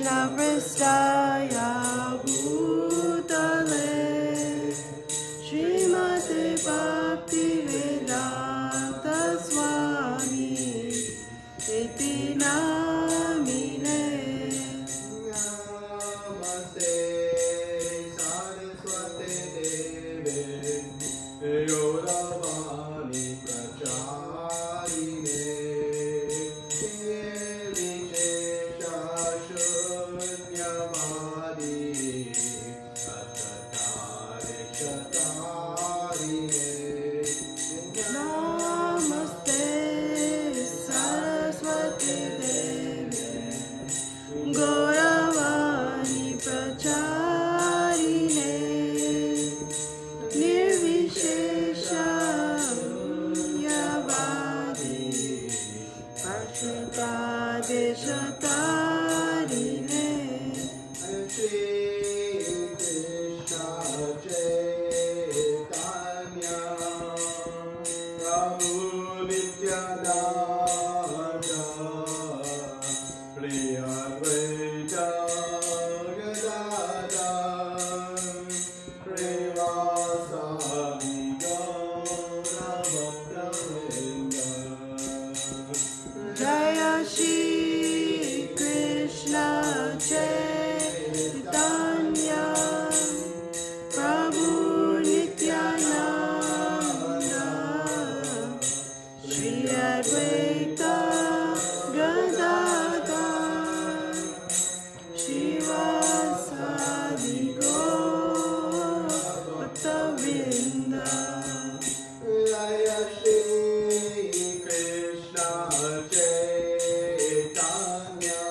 Krishna Prestaya Bhutale Srimate Bhakti Vedanta Swami Iti Namine Namaste Saraswate Deve Yoravani Pracharine Vishesha Shunyavadi Achatare Chatarine Namaste Saraswati Devi Gauravani Pracharine Nirvishesha Yavadi Achatadeshatarine Shri Krishna Chaitanya Prabhu Nityananda Priyadvaita Gadadhar Srivasadi Gauravaktavinda Jaya Shri Krishna Chaitanya Prabhu Nityananda Shri Advaita Gadadhar Shivasadi Gaur-Bhakta-vrinda Jaya Shri Krishna Chaitanya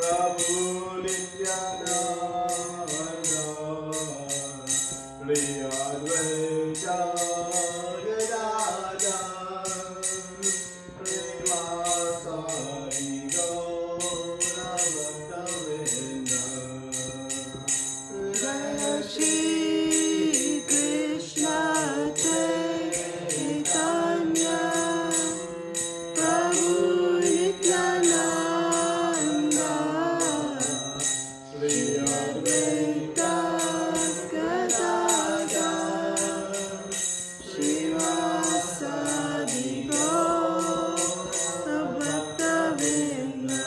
Prabhu Nityananda Priyadvaita Gadadhar Srivasadi Gaur-Bhakta-vrinda Jaya Shri Krishna Chaitanya Prabhu Nityananda Shri Advaita Gadadhar Shivasadi Gaur-Bhakta-vrinda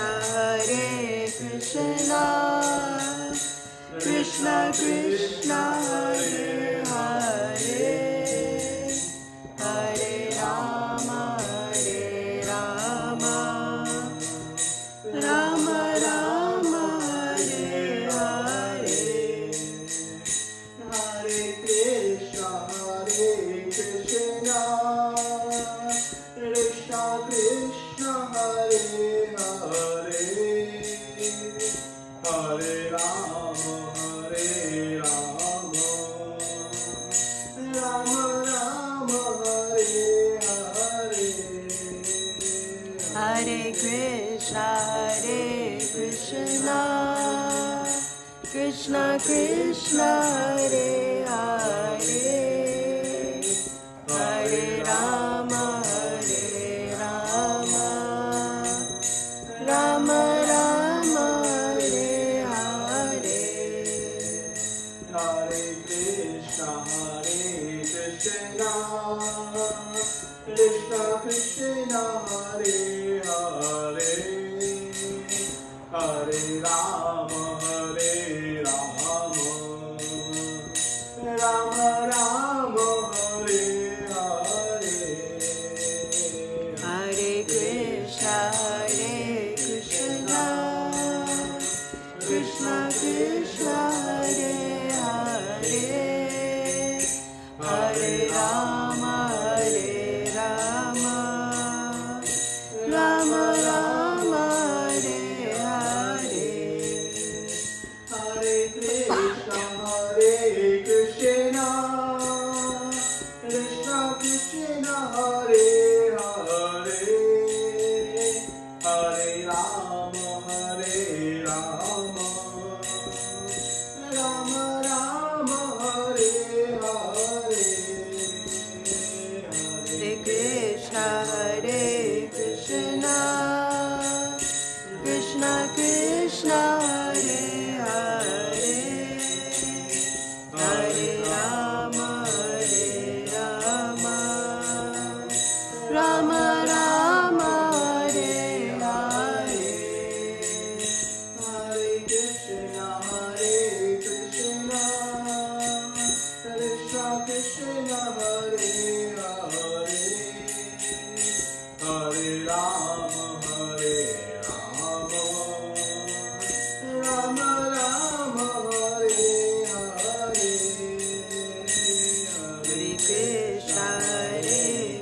Hare Krishna, Krishna Krishna, Hare Hare, Hare Rama, Rama Rama, Hare Hare, Hare Krishna Hare Krishna Krishna Krishna Hare Hare Hare Rama Rama Rama Hare Hare Hare Krishna, Krishna Krishna, Hare Hare, Hare Rama, Rama Rama, Hare Hare. Hare Krishna Krishna Krishna Hare Hare Hare Rama Rama Rama Hare Hare Hare Krishna, Krishna Krishna, Hare Hare, Hare Rama, Krishna, Hare Krishna, Krishna Krishna, Hare Hare, Hare Rama, Rama Rama, Hare Hare. Hare Krishna, Krishna Krishna, Hare Hare, Hare Rama, Rama Rama, Hare Hare. Hare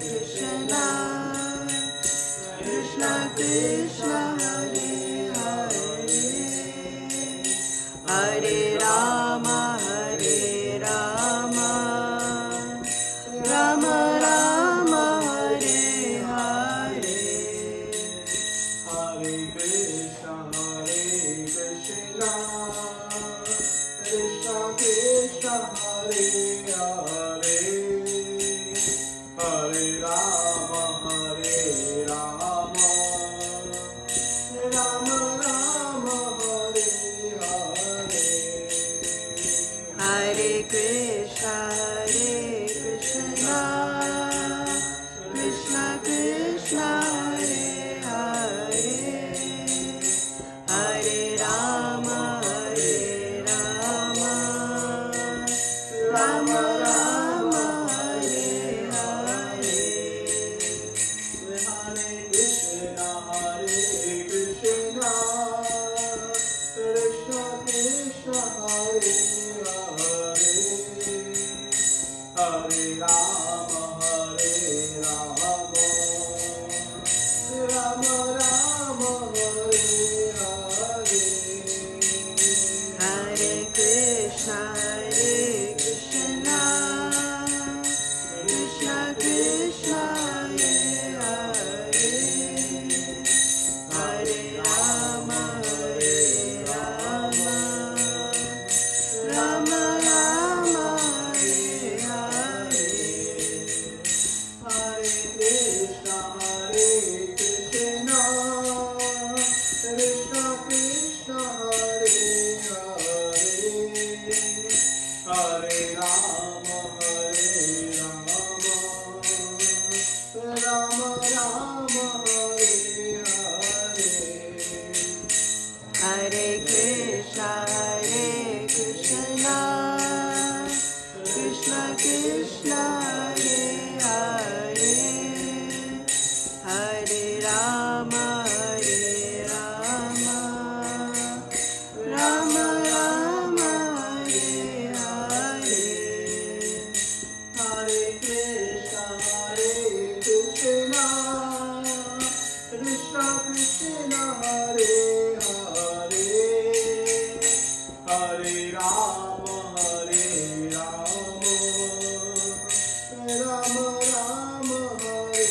Krishna, Krishna Krishna, Hare Hare, Hare Rama, Rama Rama, Hare Hare. Hare Krishna, Krishna Krishna, Hare Hare, Hare Rama, Rama Rama, Hare Hare. Hare Krishna, Krishna Krishna, Hare Hare, Hare Rama, Rama Rama, Hare Hare. Hare Krishna, Krishna Krishna, Hare Hare, Hare Rama, Rama Rama, Hare Hare. Hare Krishna, Krishna Krishna, Hare Hare, Hare Rama, Rama Rama, Hare Hare. Hare Krishna, Krishna Krishna, Hare Hare, Hare Rama, Rama Rama, Hare Hare. Hare Krishna, Krishna Krishna, Hare Hare, Hare Rama, Rama Rama, Hare Hare. Hare Krishna, Krishna Krishna, Hare Hare, Hare Rama, Rama Rama, Hare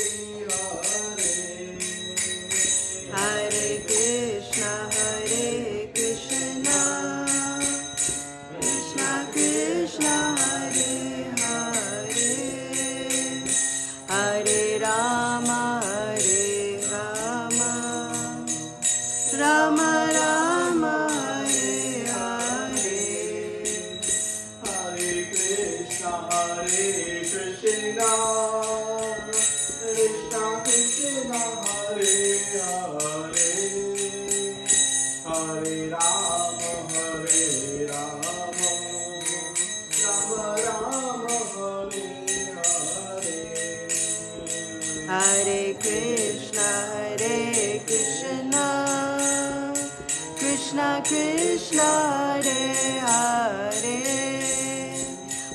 Hare. Hare Krishna, Krishna Krishna, Hare Hare, Hare Rama, Rama Rama, Hare Hare. Hare Krishna, Krishna Krishna, Hare Hare, Hare Rama, Rama Rama, Hare Hare. Hare Krishna, Krishna Krishna, Hare Hare,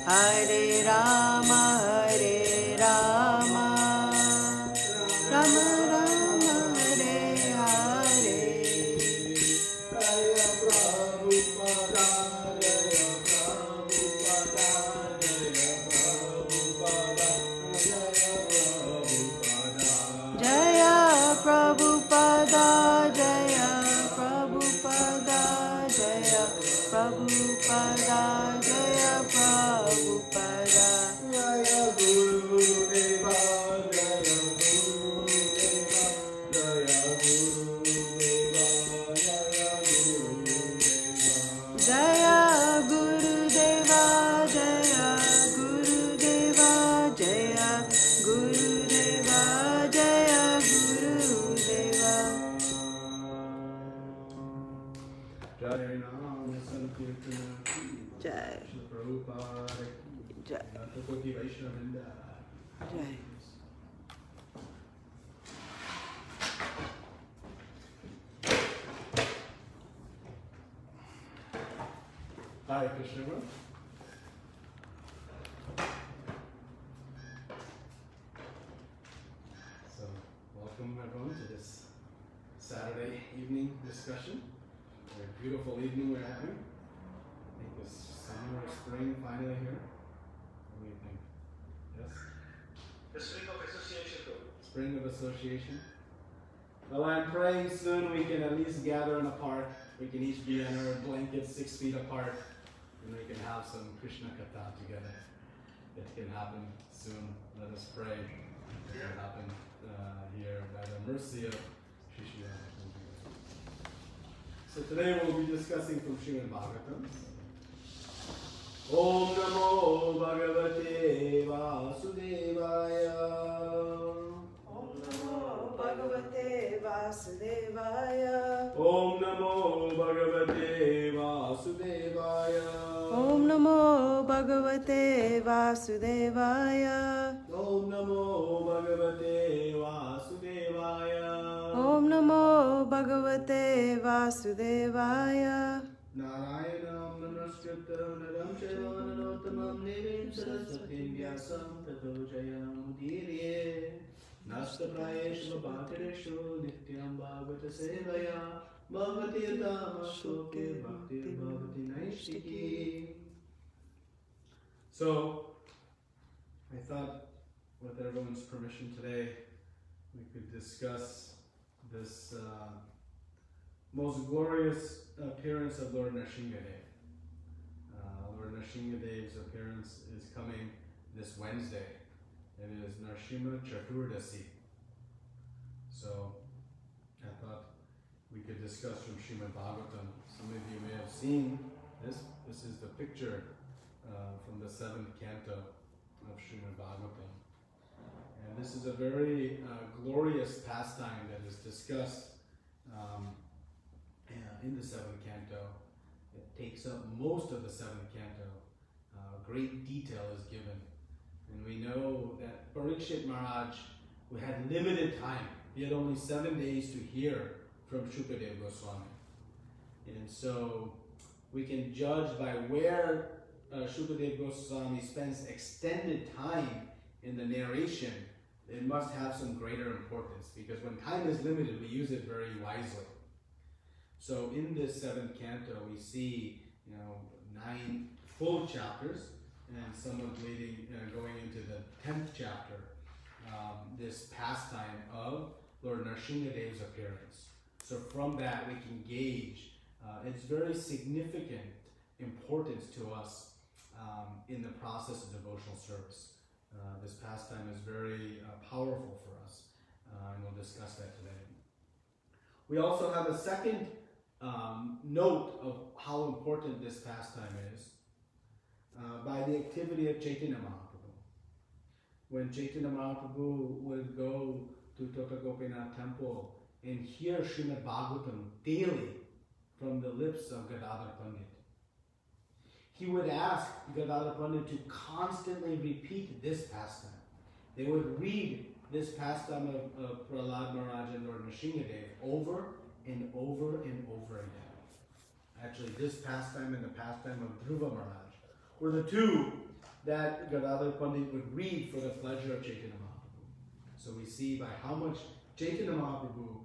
Hare Rama, Rama Rama, Hare Hare. Jaya Prabhupada, Jaya Prabhupada, Jaya Prabhupada, Jaya Prabhupada. Jaya Prabhupada, Jaya Prabhupada, Jaya Prabhupada, Jaya Prabhupada. Prabhupada ki Jai. Anantokoti Vaishnavinda. Jai. Hare Krishna. So, welcome everyone to this Saturday evening discussion. What a beautiful evening we're having. I think this summer or spring finally here. What do you think? Yes? The spring of association. Spring of association. Well, I'm praying soon we can at least gather in a park. We can each be in our blankets 6 feet apart, and we can have some Krishna Katha together. It can happen soon. Let us pray. It can happen here by the mercy of Krishna. So today we'll be discussing from Srimad Bhagavatam. Om Namo Bhagavate Vasudevaya. Om Namo Bhagavate Vasudevaya. Om Namo Bhagavate Vasudevaya. Om Namo Bhagavate Vasudevaya. Om Namo Bhagavate Vasudevaya. Om Namo Bhagavate Vasudevaya. Narayanam Namaskritam Naram Chaiva Narottamam Devim Saraswatim Vyasam Tato Jayam Udiriye Nastaprayeshu Bhaktireshu Nityam Bhagavata Sevaya Bhagavati Dhamma Shloke Bhakti Bhagavati Naishtiki. So, I thought with everyone's permission today we could discuss this most glorious appearance of Lord Nrsimhadev. Lord Nrsimhadev's appearance is coming this Wednesday. It is Narsimha Caturdasi. So I thought we could discuss from Srimad Bhagavatam. Some of you may have seen this. This is the picture from the 7th canto of Srimad Bhagavatam. And this is a very glorious pastime that is discussed in the 7th canto. It takes up most of the 7th canto. Great detail is given. And we know that Parikshit Maharaj, who had limited time, he had only 7 days to hear from Shukadev Goswami. And so we can judge by where Shukadev Goswami spends extended time in the narration. It must have some greater importance, because when time is limited, we use it very wisely. So in this 7th canto, we see 9 full chapters, and somewhat leading, going into the 10th chapter, this pastime of Lord Nrsimhadev's appearance. So from that, we can gauge its very significant importance to us in the process of devotional service. This pastime is very powerful for us, and we'll discuss that today. We also have a second note of how important this pastime is by the activity of Chaitanya Mahaprabhu. When Chaitanya Mahaprabhu would go to Tota Gopinath temple and hear Srimad Bhagavatam daily from the lips of Gadadhar Pandit, he would ask Gadadhar Pandit to constantly repeat this pastime. They would read this pastime of Prahlad Maharaj and Lord Nrsimhadev over and over and over again. Actually, this pastime and the pastime of Dhruva Maharaj were the two that Gadadhar Pandit would read for the pleasure of Chaitanya Mahaprabhu. So we see by how much Chaitanya Mahaprabhu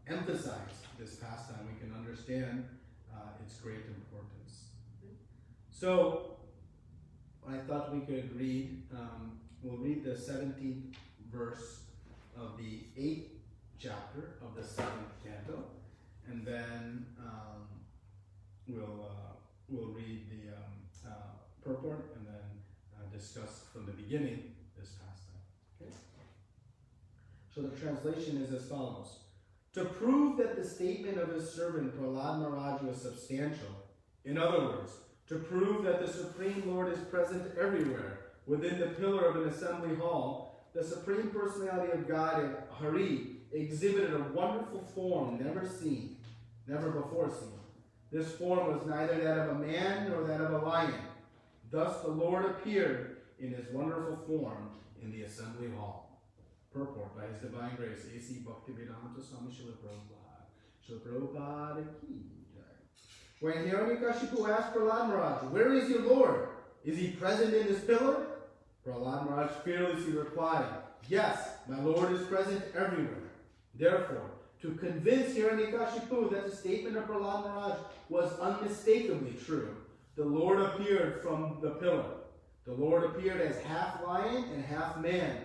emphasized this pastime, we can understand its great importance. So I thought we could read, we'll read the 17th verse of the 8th chapter of the 7th canto, and then we'll read the purport and then discuss from the beginning this pastime. Okay? So the translation is as follows. To prove that the statement of his servant Prahlad Maharaj was substantial, in other words, to prove that the Supreme Lord is present everywhere within the pillar of an assembly hall, the Supreme Personality of God, Hari, exhibited a wonderful form never before seen. This form was neither that of a man nor that of a lion. Thus the Lord appeared in his wonderful form in the assembly hall. Purport by His Divine Grace, A.C. Bhaktivedanta Swami Srila Prabhupada. Srila Prabhupada ki jai. When Hiranyakashipu asked Prahlad Maharaj, "Where is your Lord? Is he present in this pillar?" Prahlad Maharaj fearlessly replied, "Yes, my Lord is present everywhere." Therefore, to convince Hiranyakashipu that the statement of Prahlad Maharaj was unmistakably true, the Lord appeared from the pillar. The Lord appeared as half lion and half man,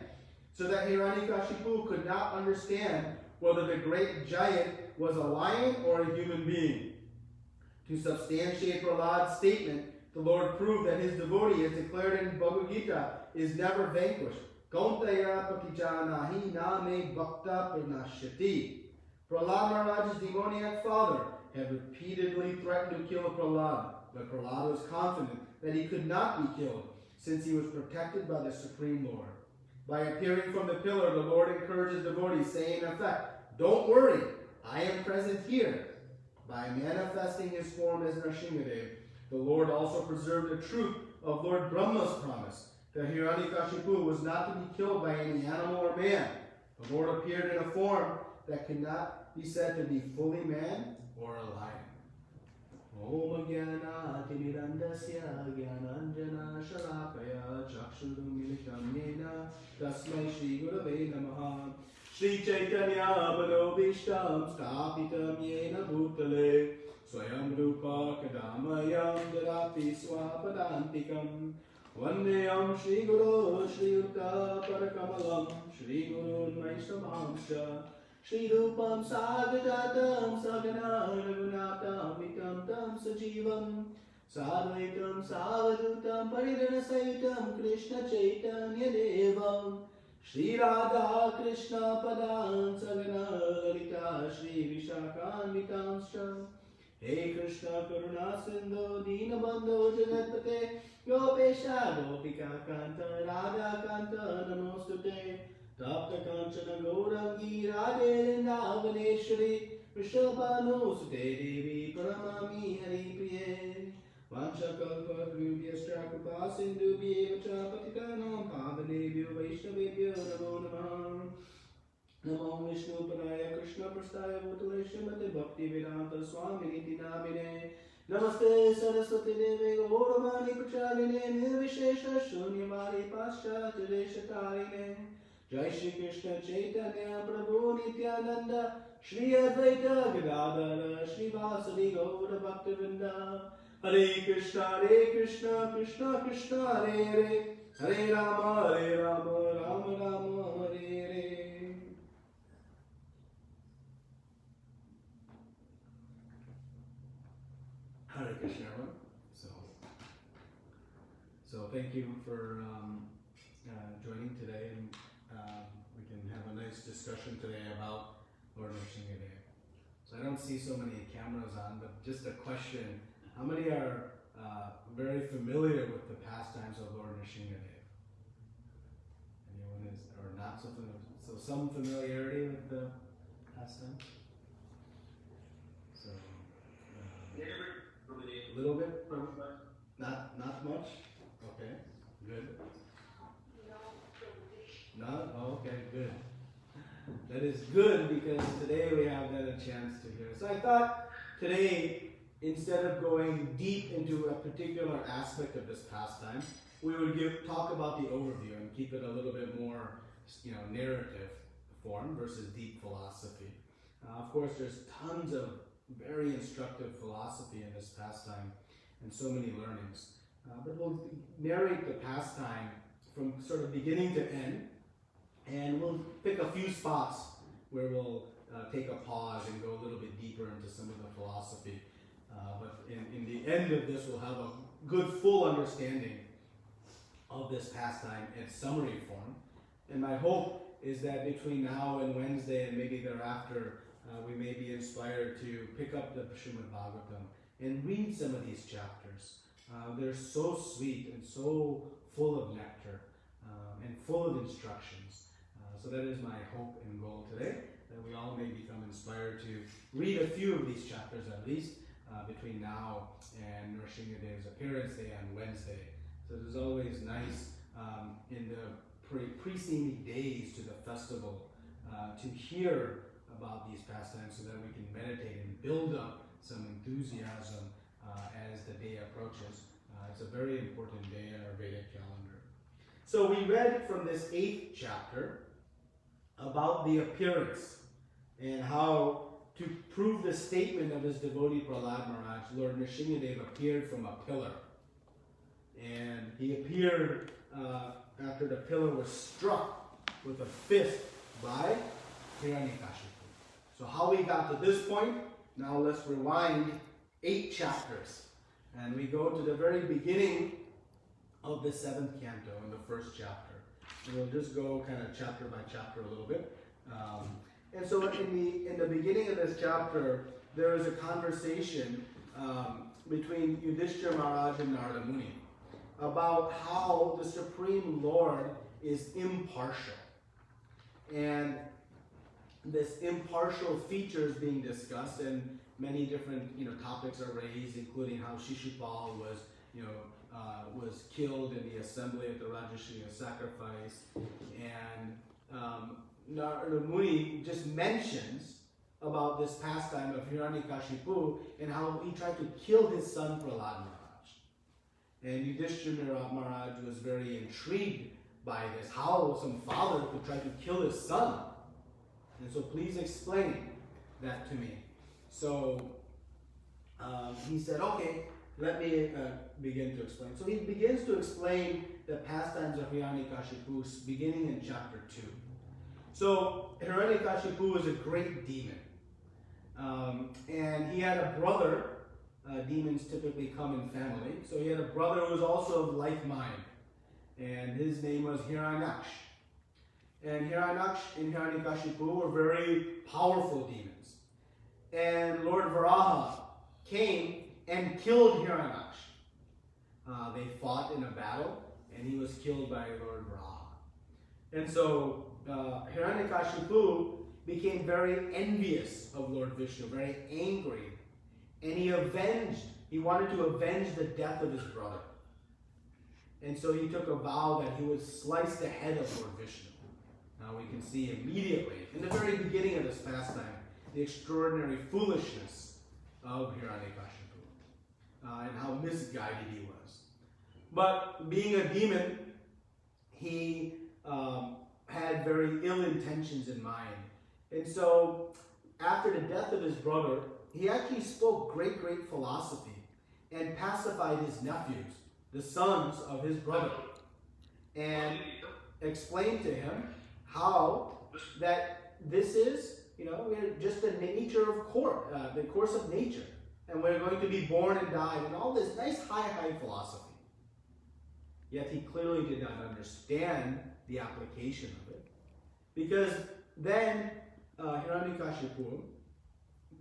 so that Hiranyakashipu could not understand whether the great giant was a lion or a human being. To substantiate Prahlad's statement, the Lord proved that his devotee, as declared in Bhagavad Gita, is never vanquished. Kauntaya pakijanahi name bhakta pranashyati. Prahlad Maharaj's demoniac father had repeatedly threatened to kill Prahlad, but Prahlad was confident that he could not be killed, since he was protected by the Supreme Lord. By appearing from the pillar, the Lord encouraged his devotee, saying in effect, "Don't worry, I am present here." By manifesting his form as Nrsimhadev, the Lord also preserved the truth of Lord Brahma's promise that Hiranyakashipu was not to be killed by any animal or man. The Lord appeared in a form that could not be said to be fully man or a lion. Om Jnana Timirandasya Jnananjana Shalakaya Chakshurumilitam Yena Tasmai Shri Gurave Namaha Shri Chaitanya Manobishtam Stapitam Yena Bhutale Swayam Rupa Kadamayam Darapi Swapadantikam Vandeyam Shri Guru Shri Uta Parakamalam Shri Guru Vaishnavamsha Shri Rupam Sagajatam Sagana Raghunatam Vitam Tam Sajivam Sadvaitam Savadutam Paridana Saitam Krishna Chaitanya Devam Shri Radha Krishna Padam Sagana Lalita Shri Vishakan Vitamscha Hey Krishna Karuna Sindhu Dinabandho Jagatpate Gopesha Gopika Kanta Radha Kanta Namostute Tapta Kanchana Gaurangi Radhe Vrindavaneshwari Vrishabhanu Sute Devi Paramami Hari Priye Vancha Kalpa Grubhyastra Kripa Sindhu Bhyevacha Patitanam Pavanebhyo Vaishnavebhyo Namo Namah Namo Vishnu Padaya Krishna Prastaya Bhutale Srimate Bhakti Vedanta Swami Niti Namine Namaste Saraswati Devi Gauravani Pracharine Nirvishesha Shunyavadi Paschatya Deshatarine Jai Shri Krishna Chaitanya Prabhu Nityananda Shri Advaita Gadadara Shri Vasadi Gaura Bhaktivinoda Hare Krishna Krishna Krishna Hare Hare Hare Rama Rama Rama Hare Hare. Hare Krishna, everyone. So thank you for joining today, and we can have a nice discussion today about Lord Nrsimhadev. So I don't see so many cameras on, but just a question: how many are very familiar with the pastimes of Lord Nrsimhadev? Anyone is, or not so familiar? So some familiarity with the pastimes. So a little bit, not much. Okay, good. Not? Oh, okay, good. That is good, because today we have then a chance to hear. So I thought today, instead of going deep into a particular aspect of this pastime, we would talk about the overview and keep it a little bit more, narrative form versus deep philosophy. Of course, there's tons of very instructive philosophy in this pastime and so many learnings. But we'll narrate the pastime from sort of beginning to end, and we'll pick a few spots where we'll take a pause and go a little bit deeper into some of the philosophy. But in the end of this, we'll have a good full understanding of this pastime in summary form. And my hope is that between now and Wednesday and maybe thereafter, we may be inspired to pick up the Srimad Bhagavatam and read some of these chapters. They're so sweet and so full of nectar and full of instructions. So that is my hope and goal today, that we all may become inspired to read a few of these chapters at least, between now and Nrsimhadev's appearance day on Wednesday. So it was always nice in the preceding days to the festival to hear about these pastimes so that we can meditate and build up some enthusiasm as the day approaches. It's a very important day in our Vedic calendar. So we read from this 8th chapter about the appearance and how, to prove the statement of his devotee Prahlad Maharaj, Lord Nrsimhadev appeared from a pillar. And he appeared after the pillar was struck with a fist by Hiranyakashipu. So how we got to this point, now let's rewind 8 chapters. And we go to the very beginning of the 7th canto in the 1st chapter. And we'll just go kind of chapter by chapter a little bit. And so in the beginning of this chapter, there is a conversation between Yudhishthira Maharaj and Narada Muni about how the Supreme Lord is impartial. And this impartial feature is being discussed, and many different topics are raised, including how Shishupal was was killed in the assembly at the Rajasuya sacrifice, and Narada Muni just mentions about this pastime of Hiranyakashipu and how he tried to kill his son Prahlad Maharaj. And Yudhishthira Maharaj was very intrigued by this, how some father could try to kill his son. And so please explain that to me. So he said, okay, let me begin to explain. So he begins to explain the pastimes of Hiranyakashipu beginning in chapter 2. So Hiranyakashipu was a great demon. And he had a brother. Demons typically come in family. So he had a brother who was also of like mind. And his name was Hiranyaksh. And Hiranyaksh and Hiranyakashipu were very powerful demons. And Lord Varaha came and killed Hiranyaksh. They fought in a battle, and he was killed by Lord Varaha. And so Hiranyakashipu became very envious of Lord Vishnu, very angry. And he wanted to avenge the death of his brother. And so he took a vow that he would slice the head of Lord Vishnu. Now we can see immediately, in the very beginning of this pastime, the extraordinary foolishness of Hiranyakashipu and how misguided he was. But being a demon, he had very ill intentions in mind. And so after the death of his brother, he actually spoke great philosophy and pacified his nephews, the sons of his brother, and explained to him how that this is, we're just the nature of the course of nature, and we're going to be born and die, and all this nice high philosophy. Yet he clearly did not understand the application of it, because then Hiranyakashipu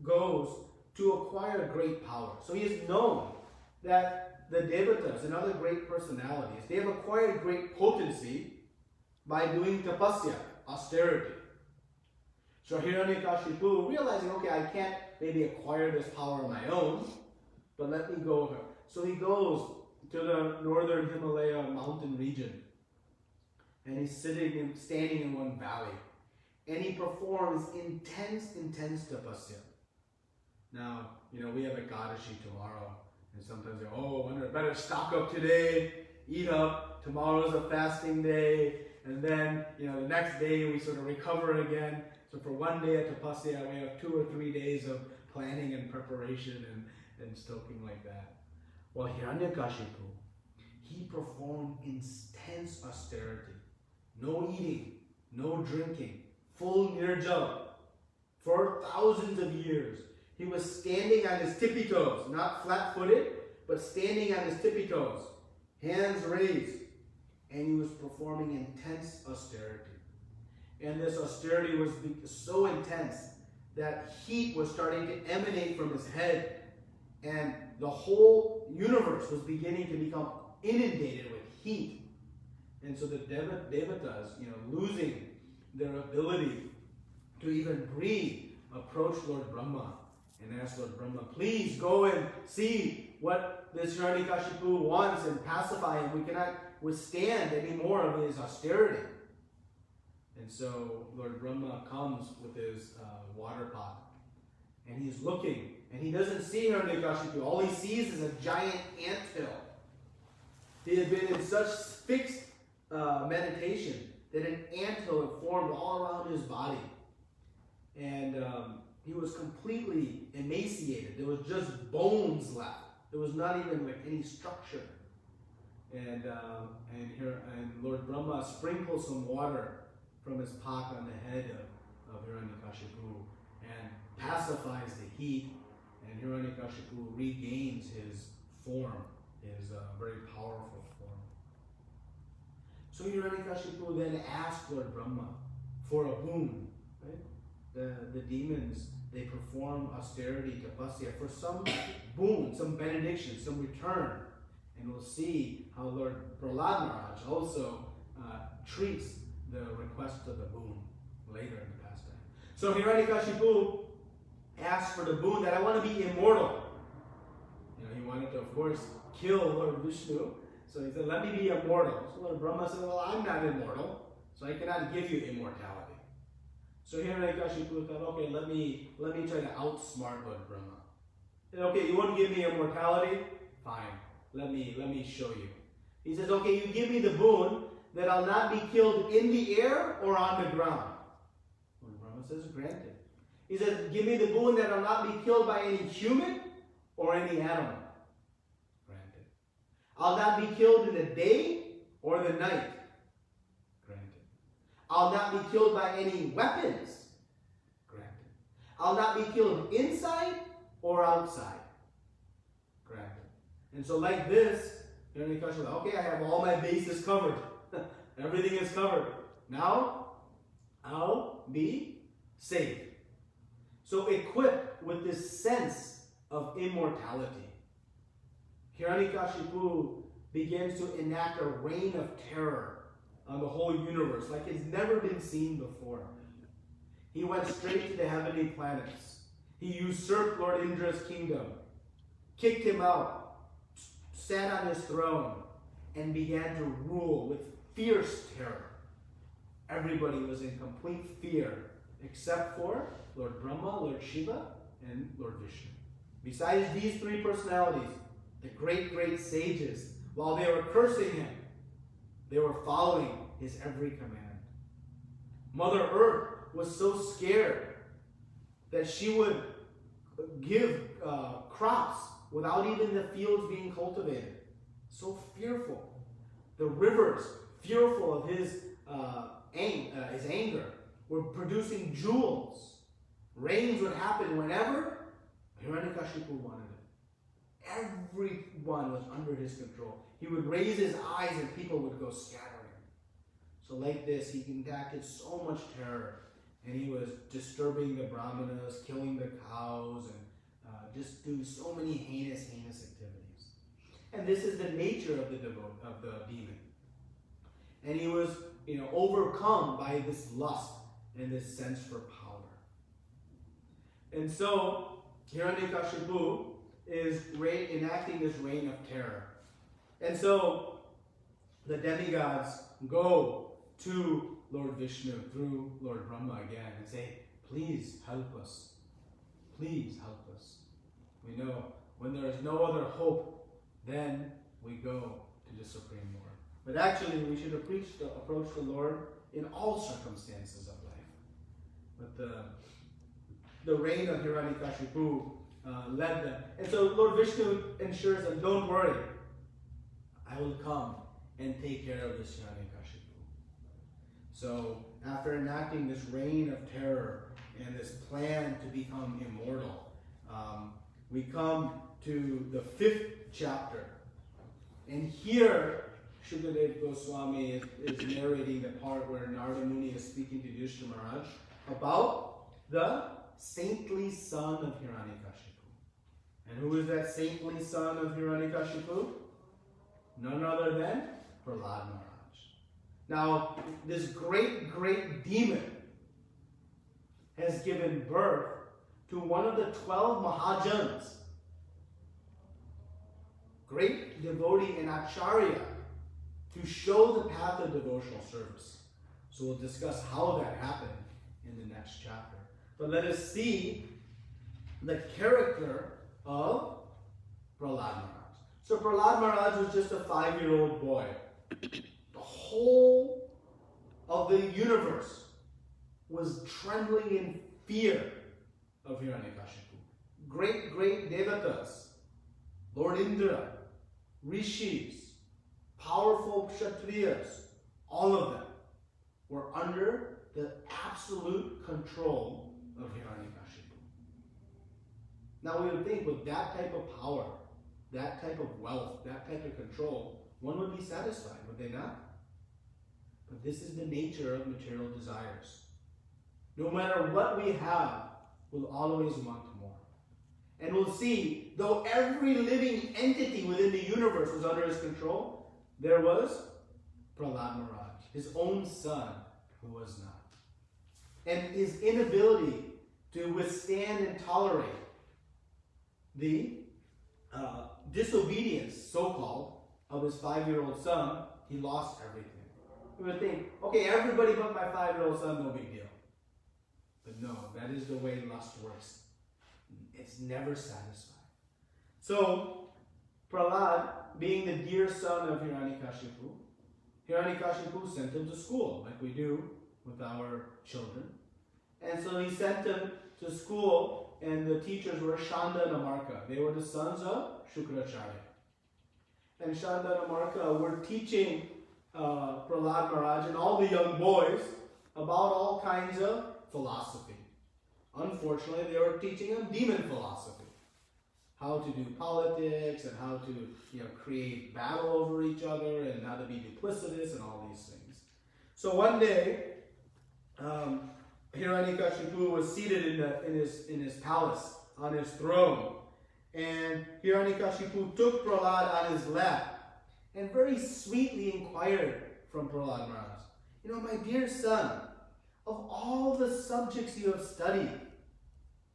goes to acquire great power. So he is known that the Devatas and other great personalities, they have acquired great potency by doing tapasya, austerity. So Hiranyakashipu, realizing, okay, I can't maybe acquire this power on my own, but let me go over. So he goes to the northern Himalaya mountain region, and he's standing in one valley, and he performs intense tapasya. Now, we have Ekadashi tomorrow, and sometimes they I better stock up today, eat up, tomorrow's a fasting day, and then, the next day we sort of recover again. So for one day at tapasya, we have 2 or 3 days of planning and preparation and stoking like that. Well, Hiranyakashipu, he performed intense austerity. No eating, no drinking, full nirjala for thousands of years. He was standing on his tippy toes, not flat-footed, but standing on his tippy toes, hands raised, and he was performing intense austerity. And this austerity was so intense that heat was starting to emanate from his head, and the whole universe was beginning to become inundated with heat. And so the Devatas, losing their ability to even breathe, approached Lord Brahma and asked Lord Brahma, please go and see what this Hiranyakashipu wants and pacify him. We cannot withstand any more of his austerity. And so Lord Brahma comes with his water pot, and he's looking, and he doesn't see Hiranyakashipu. All he sees is a giant anthill. He had been in such fixed meditation that an anthill had formed all around his body. And he was completely emaciated. There was just bones left. There was not even like any structure. And Lord Brahma sprinkles some water from his pot on the head of Hiranyakashipu and pacifies the heat, and Hiranyakashipu regains his form, his very powerful form. So Hiranyakashipu then asked Lord Brahma for a boon. Right? The demons, they perform austerity, tapasya, for some boon, some benediction, some return. And we'll see how Lord Prahlad Maharaj also treats the request of the boon later in the pastime. So Hiranyakashipu asked for the boon that I want to be immortal. He wanted to, of course, kill Lord Vishnu. So he said, let me be immortal. So Lord Brahma said, well, I'm not immortal, so I cannot give you immortality. So Hiranyakashipu thought, okay, let me try to outsmart Lord Brahma. He said, okay, you won't give me immortality? Fine. Let me show you. He says, okay, you give me the boon that I'll not be killed in the air or on the ground. Lord Brahma says, granted. He says, give me the boon that I'll not be killed by any human or any animal. Granted. I'll not be killed in the day or the night. Granted. I'll not be killed by any weapons. Granted. I'll not be killed inside or outside. Granted. And so like this, Hiranyakashipu, okay, I have all my bases covered. Everything is covered. Now, I'll be safe. So equipped with this sense of immortality, Hiranyakashipu begins to enact a reign of terror on the whole universe like it's never been seen before. He went straight to the heavenly planets. He usurped Lord Indra's kingdom, kicked him out, sat on his throne, and began to rule with fierce terror. Everybody was in complete fear except for Lord Brahma, Lord Shiva, and Lord Vishnu. Besides these three personalities, the great, great sages, while they were cursing him, they were following his every command. Mother Earth was so scared that she would give crops without even the fields being cultivated. So fearful. The rivers, fearful of his anger, were producing jewels. Rains would happen whenever Hiranyakashipu wanted it. Everyone was under his control. He would raise his eyes and people would go scattering. So like this, he enacted so much terror, and he was disturbing the brahmanas, killing the cows, and just doing so many heinous activities. And this is the nature of the demon. And he was, overcome by this lust and this sense for power. And so Hiranyakashipu is enacting this reign of terror. And so the demigods go to Lord Vishnu through Lord Brahma again and say, please help us. Please help us. We know when there is no other hope, then we go to the Supreme Lord. But actually, we should approach the Lord in all circumstances of life. But the reign of Hiranyakashipu led them. And so Lord Vishnu assures them, don't worry. I will come and take care of this Hiranyakashipu. So after enacting this reign of terror and this plan to become immortal, we come to the 5th chapter. And here, Shukadev Goswami is narrating the part where Narada Muni is speaking to Yudhishthira Maharaj about the saintly son of Hiranyakashipu. And who is that saintly son of Hiranyakashipu? None other than Prahlad Maharaj. Now, this great, great demon has given birth to one of the 12 Mahajans, great devotee and acharya, to show the path of devotional service. So we'll discuss how that happened in the next chapter. But let us see the character of Prahlad Maharaj. So Prahlad Maharaj was just a 5-year-old boy. The whole of the universe was trembling in fear of Hiranyakashipu. Great devatas, Lord Indra, rishis, powerful kshatriyas, all of them were under the absolute control of Hiranyakashipu. Now we would think with that type of power, that type of wealth, that type of control, one would be satisfied, would they not? But this is the nature of material desires. No matter what we have, we'll always want more. And we'll see, though every living entity within the universe was under his control, there was Prahlad Maharaj, his own son, who was not. And his inability to withstand and tolerate the disobedience, so-called, of his 5-year-old son, he lost everything. We would think, okay, everybody but my 5-year-old son, no big deal. But no, that is the way lust works. It's never satisfied. So, Prahlad, being the dear son of Hiranyakashipu, Hiranyakashipu sent him to school, like we do with our children. And so he sent him to school, and the teachers were Shanda and Amarka. They were the sons of Shukracharya. And Shanda and Amarka were teaching Prahlad Maharaj and all the young boys about all kinds of philosophy. Unfortunately, they were teaching him demon philosophy. How to do politics and how to create battle over each other and how to be duplicitous and all these things. So one day, Hiranyakashipu was seated in his palace, on his throne. And Hiranyakashipu took Prahlad on his lap and very sweetly inquired from Prahlad Maharaj, my dear son, of all the subjects you have studied,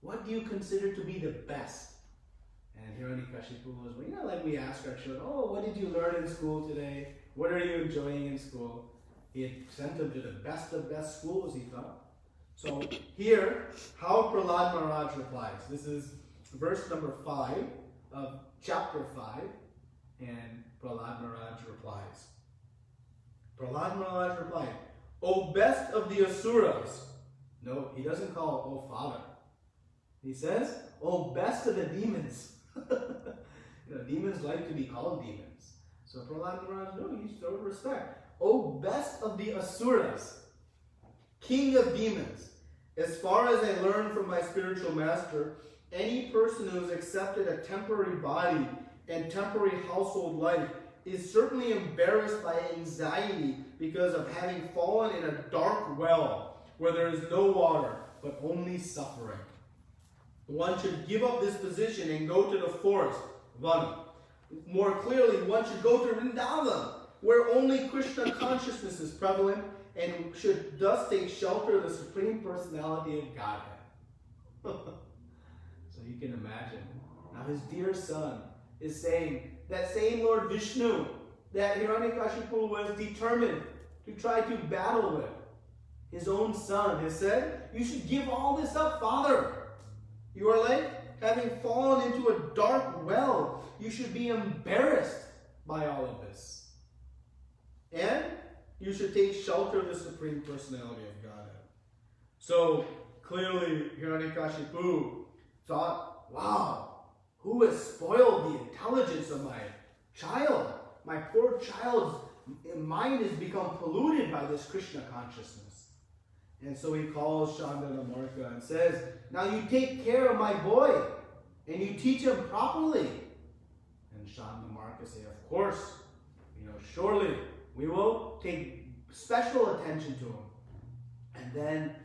what do you consider to be the best? And Hiranyakashipu was, like we ask our children, what did you learn in school today? What are you enjoying in school? He had sent him to the best of best schools, he thought. So here, how Prahlad Maharaj replies. This is verse number 5 of chapter 5, and Prahlad Maharaj replies. Prahlad Maharaj replied, O best of the Asuras. No, he doesn't call, O father. He says, O best of the demons. Demons like to be called demons. So Prahlad Maharaj, no, he showed respect. O best of the Asuras, king of demons. As far as I learned from my spiritual master, any person who has accepted a temporary body and temporary household life is certainly embarrassed by anxiety because of having fallen in a dark well where there is no water but only suffering. One should give up this position and go to the forest, Vana. More clearly, one should go to Vrindavan, where only Krishna consciousness is prevalent, and should thus take shelter of the Supreme Personality of Godhead. So you can imagine. Now his dear son is saying that same Lord Vishnu that Hiranyakashipu was determined to try to battle with, his own son, has said, you should give all this up, father. You are like having fallen into a dark well. You should be embarrassed by all of this. And you should take shelter of the Supreme Personality of Godhead. So clearly Hiranyakashipu thought, wow, who has spoiled the intelligence of my child? My poor child's mind has become polluted by this Krishna consciousness. And so he calls Shanda and Amarka and says, now you take care of my boy and you teach him properly. And Shanda and Amarka say, of course, surely we will take special attention to him. And then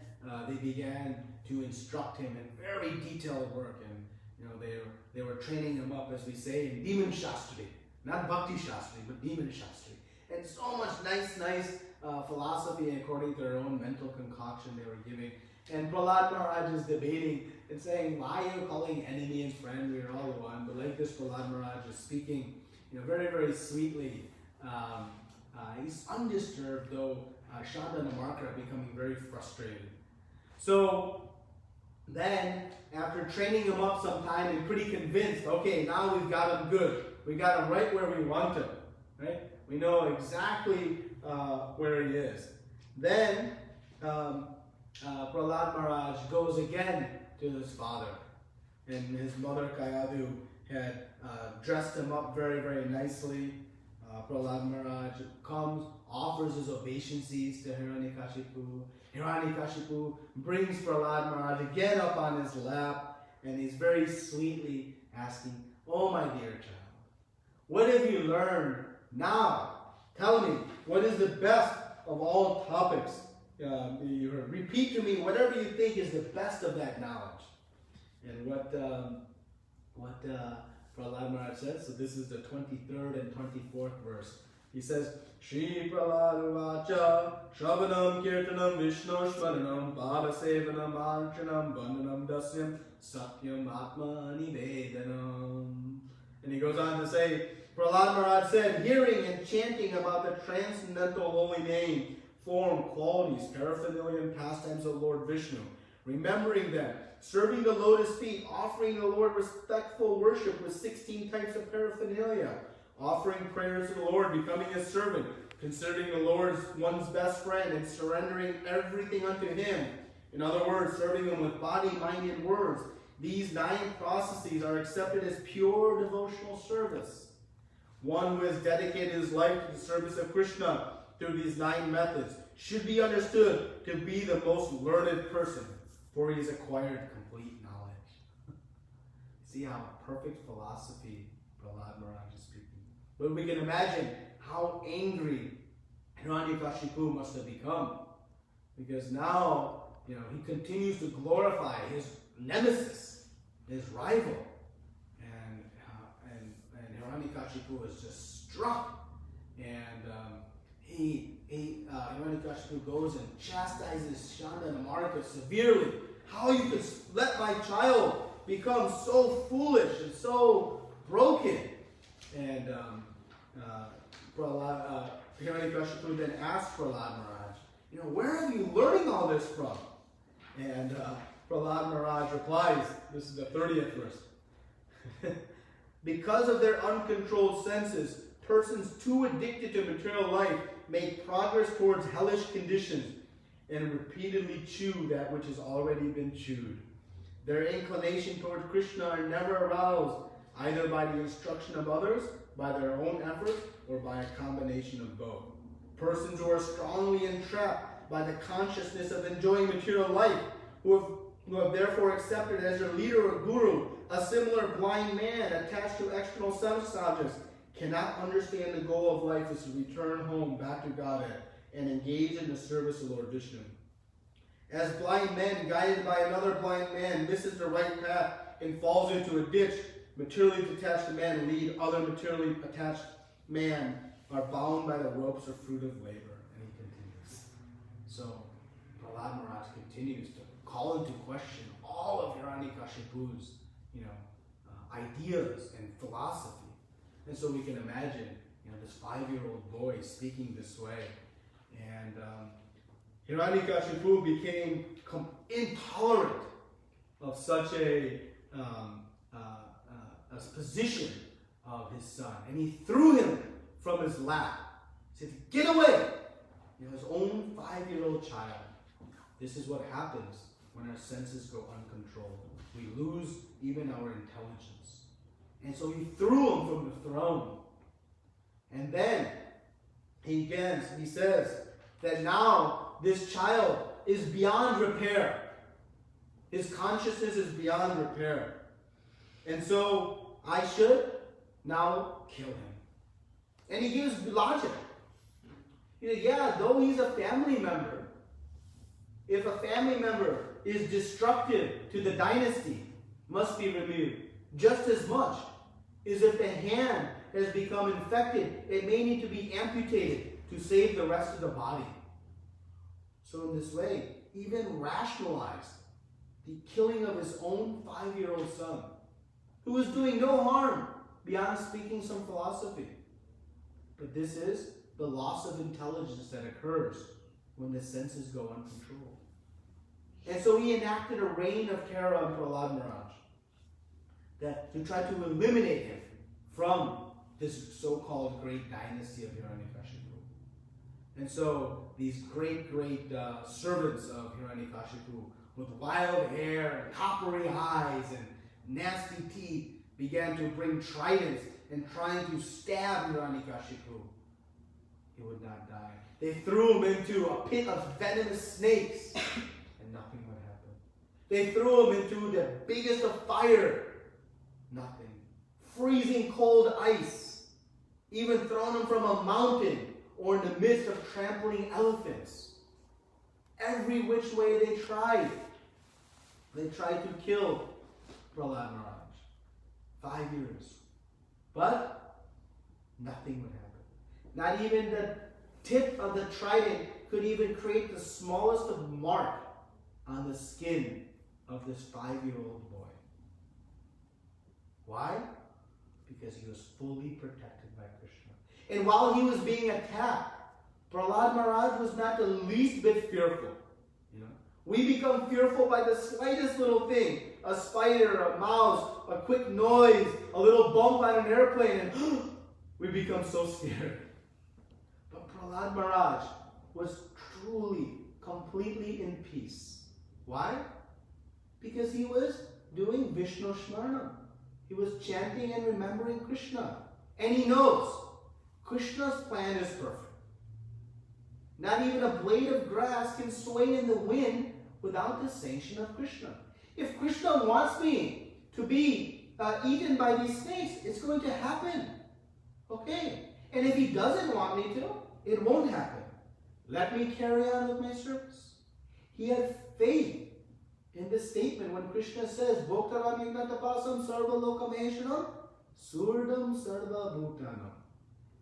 they began to instruct him in very detailed work. And they were training him up, as we say, in Demon Shastri. Not Bhakti Shastri, but Demon Shastri. And so much nice philosophy according to their own mental concoction they were giving. And Prahlad Maharaj is debating and saying, why are you calling enemy and friend? We are all one. But like this, Prahlad Maharaj is speaking, very, very sweetly. He's undisturbed, though Shanda and Amarka are becoming very frustrated. So then, after training him up some time and pretty convinced, okay, now we've got him good. We got him right where we want him, right? We know exactly where he is. Then Prahlad Maharaj goes again to his father, and his mother Kayadu had dressed him up very, very nicely. Prahlad Maharaj comes, offers his obeisances to Hiranyakashipu. Hiranyakashipu brings Prahlad Maharaj again up on his lap, and he's very sweetly asking, "Oh, my dear child, what have you learned now? Tell me, what is the best of all topics? Repeat to me whatever you think is the best of that knowledge." And what Prahlad Maharaj says, so this is the 23rd and 24th verse. He says, Shri Prahlad Uvacha, Shravanam Kirtanam Vishnu Shvaranam Bhava Sevanam Archanam Bandhanam Dasyam Satyam Atma Nivedanam. And he goes on to say, Prahlad Maharaj said, hearing and chanting about the transcendental holy name, form, qualities, paraphernalia, and pastimes of Lord Vishnu, remembering them, serving the lotus feet, offering the Lord respectful worship with 16 types of paraphernalia, offering prayers to the Lord, becoming a servant, considering the Lord as one's best friend, and surrendering everything unto Him. In other words, serving Him with body, mind, and words. These 9 processes are accepted as pure devotional service. One who has dedicated his life to the service of Krishna through these 9 methods should be understood to be the most learned person, for he has acquired complete knowledge. See how perfect philosophy Prahlad Maharaj is speaking. But we can imagine how angry Hiranyakashipu must have become, because now he continues to glorify his nemesis, his rival, and Hiranyakashipu is just struck, and Hiranyakashipu goes and chastises Shanda and Amarka severely. How you could let my child become so foolish and so broken? And Hiranyakashipu then asks Prahlad Maharaj, where are you learning all this from? And Prahlad Maharaj replies, this is the 30th verse. Because of their uncontrolled senses, persons too addicted to material life make progress towards hellish conditions and repeatedly chew that which has already been chewed. Their inclination toward Krishna are never aroused, either by the instruction of others, by their own efforts, or by a combination of both. Persons who are strongly entrapped by the consciousness of enjoying material life, who have therefore accepted as their leader or guru a similar blind man attached to external substances, cannot understand the goal of life is to return home back to Godhead and engage in the service of Lord Vishnu. As blind men, guided by another blind man, misses the right path and falls into a ditch, materially detached men lead other materially attached men are bound by the ropes of fruit of labor. And he continues. So Prahlad Maharaj continues to call into question all of Hiranyakashipu's ideas and philosophy. And so we can imagine this 5-year-old boy speaking this way. And Hiranyakashipu became intolerant of such a position of his son. And he threw him from his lap. He said, "Get away!" His own 5-year-old child. This is what happens when our senses go uncontrolled. We lose even our intelligence. And so he threw him from the throne. And then he says that now this child is beyond repair. His consciousness is beyond repair. And so I should now kill him. And he gives logic. Though he's a family member, if a family member is destructive to the dynasty, must be removed. Just as much as if the hand has become infected, it may need to be amputated. to save the rest of the body. So in this way, he even rationalized the killing of his own 5-year-old son, who was doing no harm beyond speaking some philosophy. But this is the loss of intelligence that occurs when the senses go uncontrolled. And so he enacted a reign of terror on Prahlad Maharaj that to try to eliminate him from this so-called great dynasty of Hiranyakashipu. And so these great servants of Hiranyakashipu with wild hair and coppery eyes and nasty teeth began to bring tridents and trying to stab Hiranyakashipu. He would not die. They threw him into a pit of venomous snakes and nothing would happen. They threw him into the biggest of fire. Nothing. Freezing cold ice. Even thrown him from a mountain or in the midst of trampling elephants. Every which way they tried. They tried to kill Prahlad Maharaj. 5 years. But nothing would happen. Not even the tip of the trident could even create the smallest of mark on the skin of this 5-year-old boy. Why? Because he was fully protected by Krishna. And while he was being attacked, Prahlad Maharaj was not the least bit fearful. We become fearful by the slightest little thing. A spider, a mouse, a quick noise, a little bump on an airplane, and we become so scared. But Prahlad Maharaj was truly, completely in peace. Why? Because he was doing Vishnu Shmaranam. He was chanting and remembering Krishna. And he knows Krishna's plan is perfect. Not even a blade of grass can sway in the wind without the sanction of Krishna. If Krishna wants me to be eaten by these snakes, it's going to happen. Okay. And if he doesn't want me to, it won't happen. Let me carry on with my service. He had faith in this statement when Krishna says, Bhoktaram Yagnatapasam Sarva Lokameshanam Surdam Sarva Bhutanam.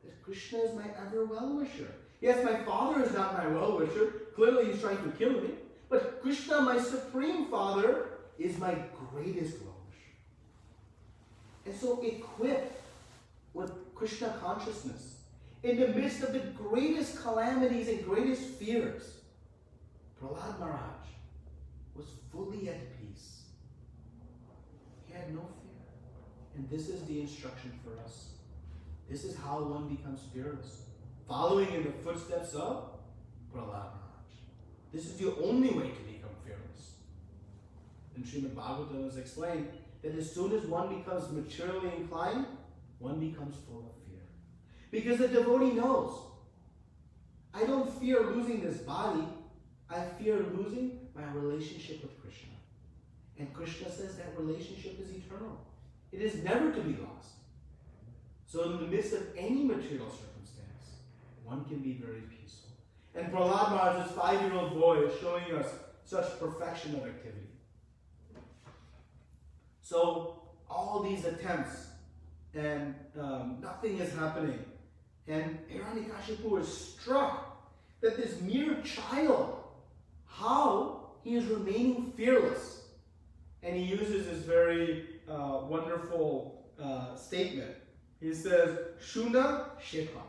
That Krishna is my ever well-wisher. Yes, my father is not my well-wisher. Clearly he's trying to kill me. But Krishna, my supreme father, is my greatest well-wisher. And so equipped with Krishna consciousness, in the midst of the greatest calamities and greatest fears, Prahlad Maharaj was fully at peace. He had no fear. And this is the instruction for us. This is how one becomes fearless. Following in the footsteps of Prahlad Maharaj. This is the only way to become fearless. In Srimad Bhagavatam is explained that as soon as one becomes maturely inclined, one becomes full of fear. Because the devotee knows, I don't fear losing this body, I fear losing my relationship with Krishna. And Krishna says that relationship is eternal. It is never to be lost. So in the midst of any material circumstance, one can be very peaceful. And Prahlad Maharaj, this 5-year-old boy, is showing us such perfection of activity. So all these attempts, and nothing is happening. And Hiranyakashipu is struck that this mere child, how he is remaining fearless. And he uses this very wonderful statement. He says, Shuna Shekha.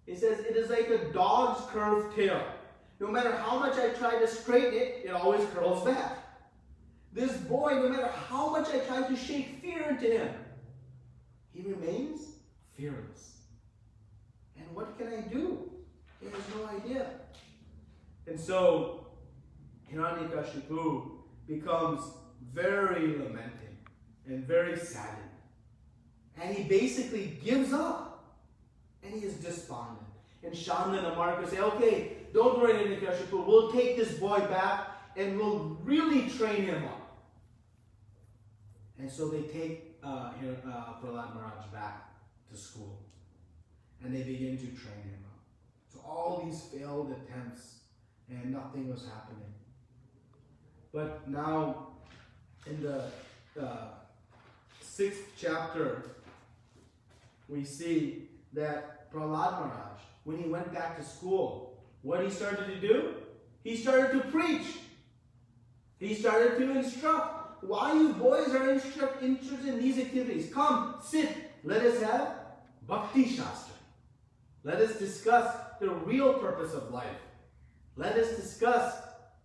He says, it is like a dog's curved tail. No matter how much I try to straighten it, it always curls back. This boy, no matter how much I try to shake fear into him, he remains fearless. And what can I do? He has no idea. And so, Hiranyakashipu becomes very lamenting and very saddened. And he basically gives up. And he is despondent. And Shanda and Amarka say, okay, don't worry, Hiranyakashipu, we'll take this boy back and we'll really train him up. And so they take Prahlad Maharaj back to school. And they begin to train him up. So all these failed attempts and nothing was happening. But now in the 6th chapter, we see that Prahlad Maharaj when he went back to school, what he started to do? He started to preach. He started to instruct. Why you boys are interested in these activities? Come, sit. Let us have Bhakti Shastra. Let us discuss the real purpose of life. Let us discuss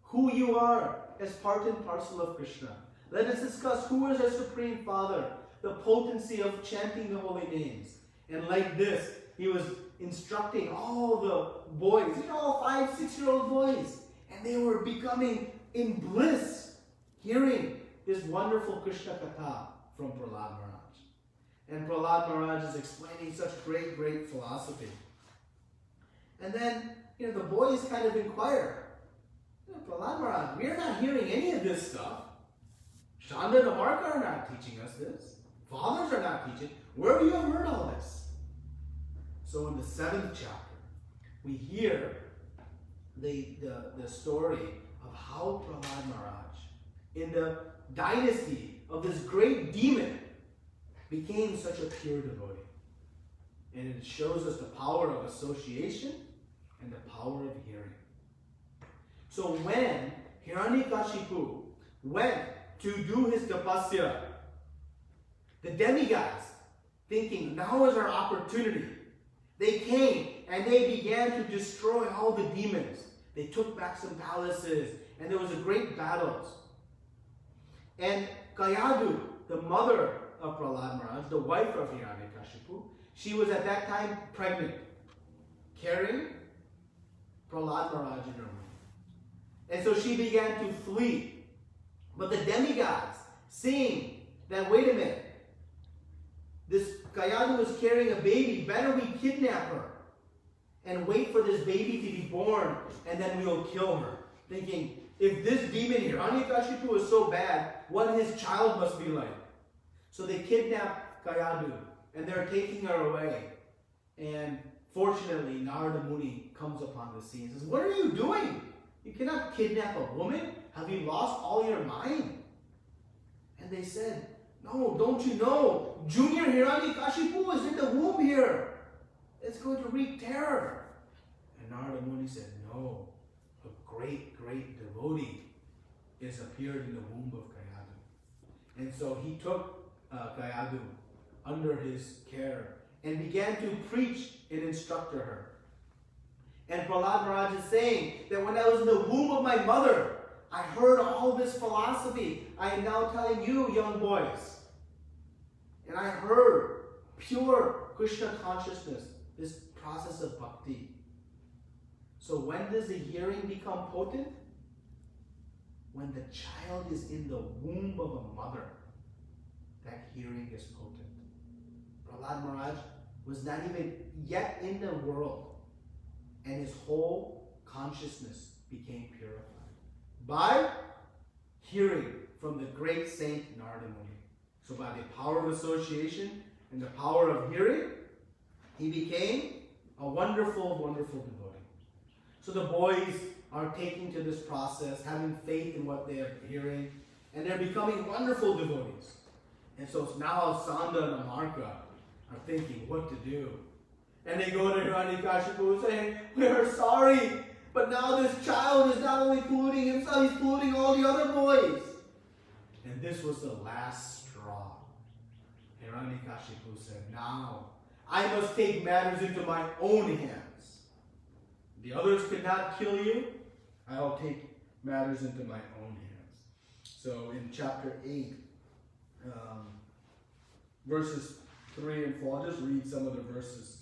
who you are as part and parcel of Krishna. Let us discuss who is our Supreme Father, the potency of chanting the holy names. And like this, he was instructing all the boys, all 5, 6-year-old boys. And they were becoming in bliss, hearing this wonderful Krishna Katha from Prahlad Maharaj. And Prahlad Maharaj is explaining such great, great philosophy. And then, the boys kind of inquire, Prahlad Maharaj, we are not hearing any of this stuff. Shanda and Amarka are not teaching us this. Fathers are not teaching. Where do you have heard all this? So in the 7th chapter, we hear the story of how Prahlad Maharaj, in the dynasty of this great demon, became such a pure devotee. And it shows us the power of association and the power of hearing. So when Hiranyakashipu went to do his tapasya, the demigods, thinking now is our opportunity, they came and they began to destroy all the demons. They took back some palaces and there was a great battles. And Kayadu, the mother of Prahlad Maharaj, the wife of Hiranyakashipu, she was at that time pregnant, carrying Prahlad Maharaj in her womb. And so she began to flee. But the demigods, seeing that, wait a minute, this Kayadu is carrying a baby, better we kidnap her and wait for this baby to be born and then we'll kill her. Thinking, if this demon here, Hiranyakashipu, is so bad, what his child must be like. So they kidnap Kayadu and they're taking her away. And fortunately, Narada Muni comes upon the scene and says, what are you doing? You cannot kidnap a woman. Have you lost all your mind? And they said, no, don't you know? Junior Hiranyakashipu is in the womb here. It's going to wreak terror. And Narada Muni said, no, a great, great devotee is appeared in the womb of Kayadu. And so he took Kayadu under his care and began to preach and instruct her. And Prahlad Maharaj is saying that when I was in the womb of my mother, I heard all this philosophy. I am now telling you, young boys. And I heard pure Krishna consciousness, this process of bhakti. So when does the hearing become potent? When the child is in the womb of a mother, that hearing is potent. Prahlad Maharaj was not even yet in the world, and his whole consciousness became purified by hearing from the great saint Narada Muni. So by the power of association and the power of hearing, he became a wonderful, wonderful devotee. So the boys are taking to this process, having faith in what they are hearing, and they're becoming wonderful devotees. And so now Sanda and Amarka are thinking what to do. And they go to Hiranyakashipu saying, we are sorry, but now this child is not only polluting himself, he's polluting all the other boys. And this was the last straw. Hiranyakashipu said, now I must take matters into my own hands. The others could not kill you. I'll take matters into my own hands. So in chapter 8, verses 3 and 4, I'll just read some of the verses.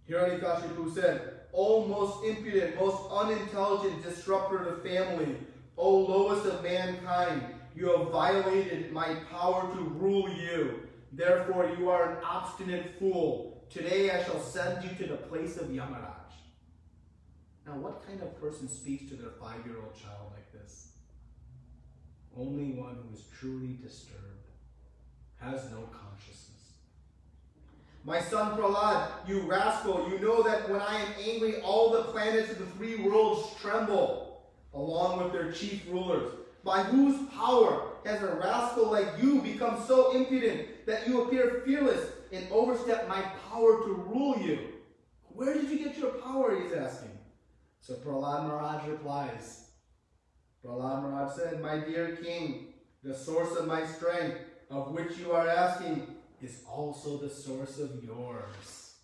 Hiranyakashipu said, O most impudent, most unintelligent disruptor of the family, O lowest of mankind, you have violated my power to rule you. Therefore you are an obstinate fool. Today I shall send you to the place of Yamaraj. Now what kind of person speaks to their 5-year-old child like this? Only one who is truly disturbed, has no consciousness. My son Prahlad, you rascal, you know that when I am angry, all the planets of the 3 worlds tremble, along with their chief rulers. By whose power has a rascal like you become so impudent that you appear fearless and overstep my power to rule you? Where did you get your power? He's asking. So Prahlad Maharaj replies. Prahlad Maharaj said, my dear king, the source of my strength, of which you are asking, is also the source of yours.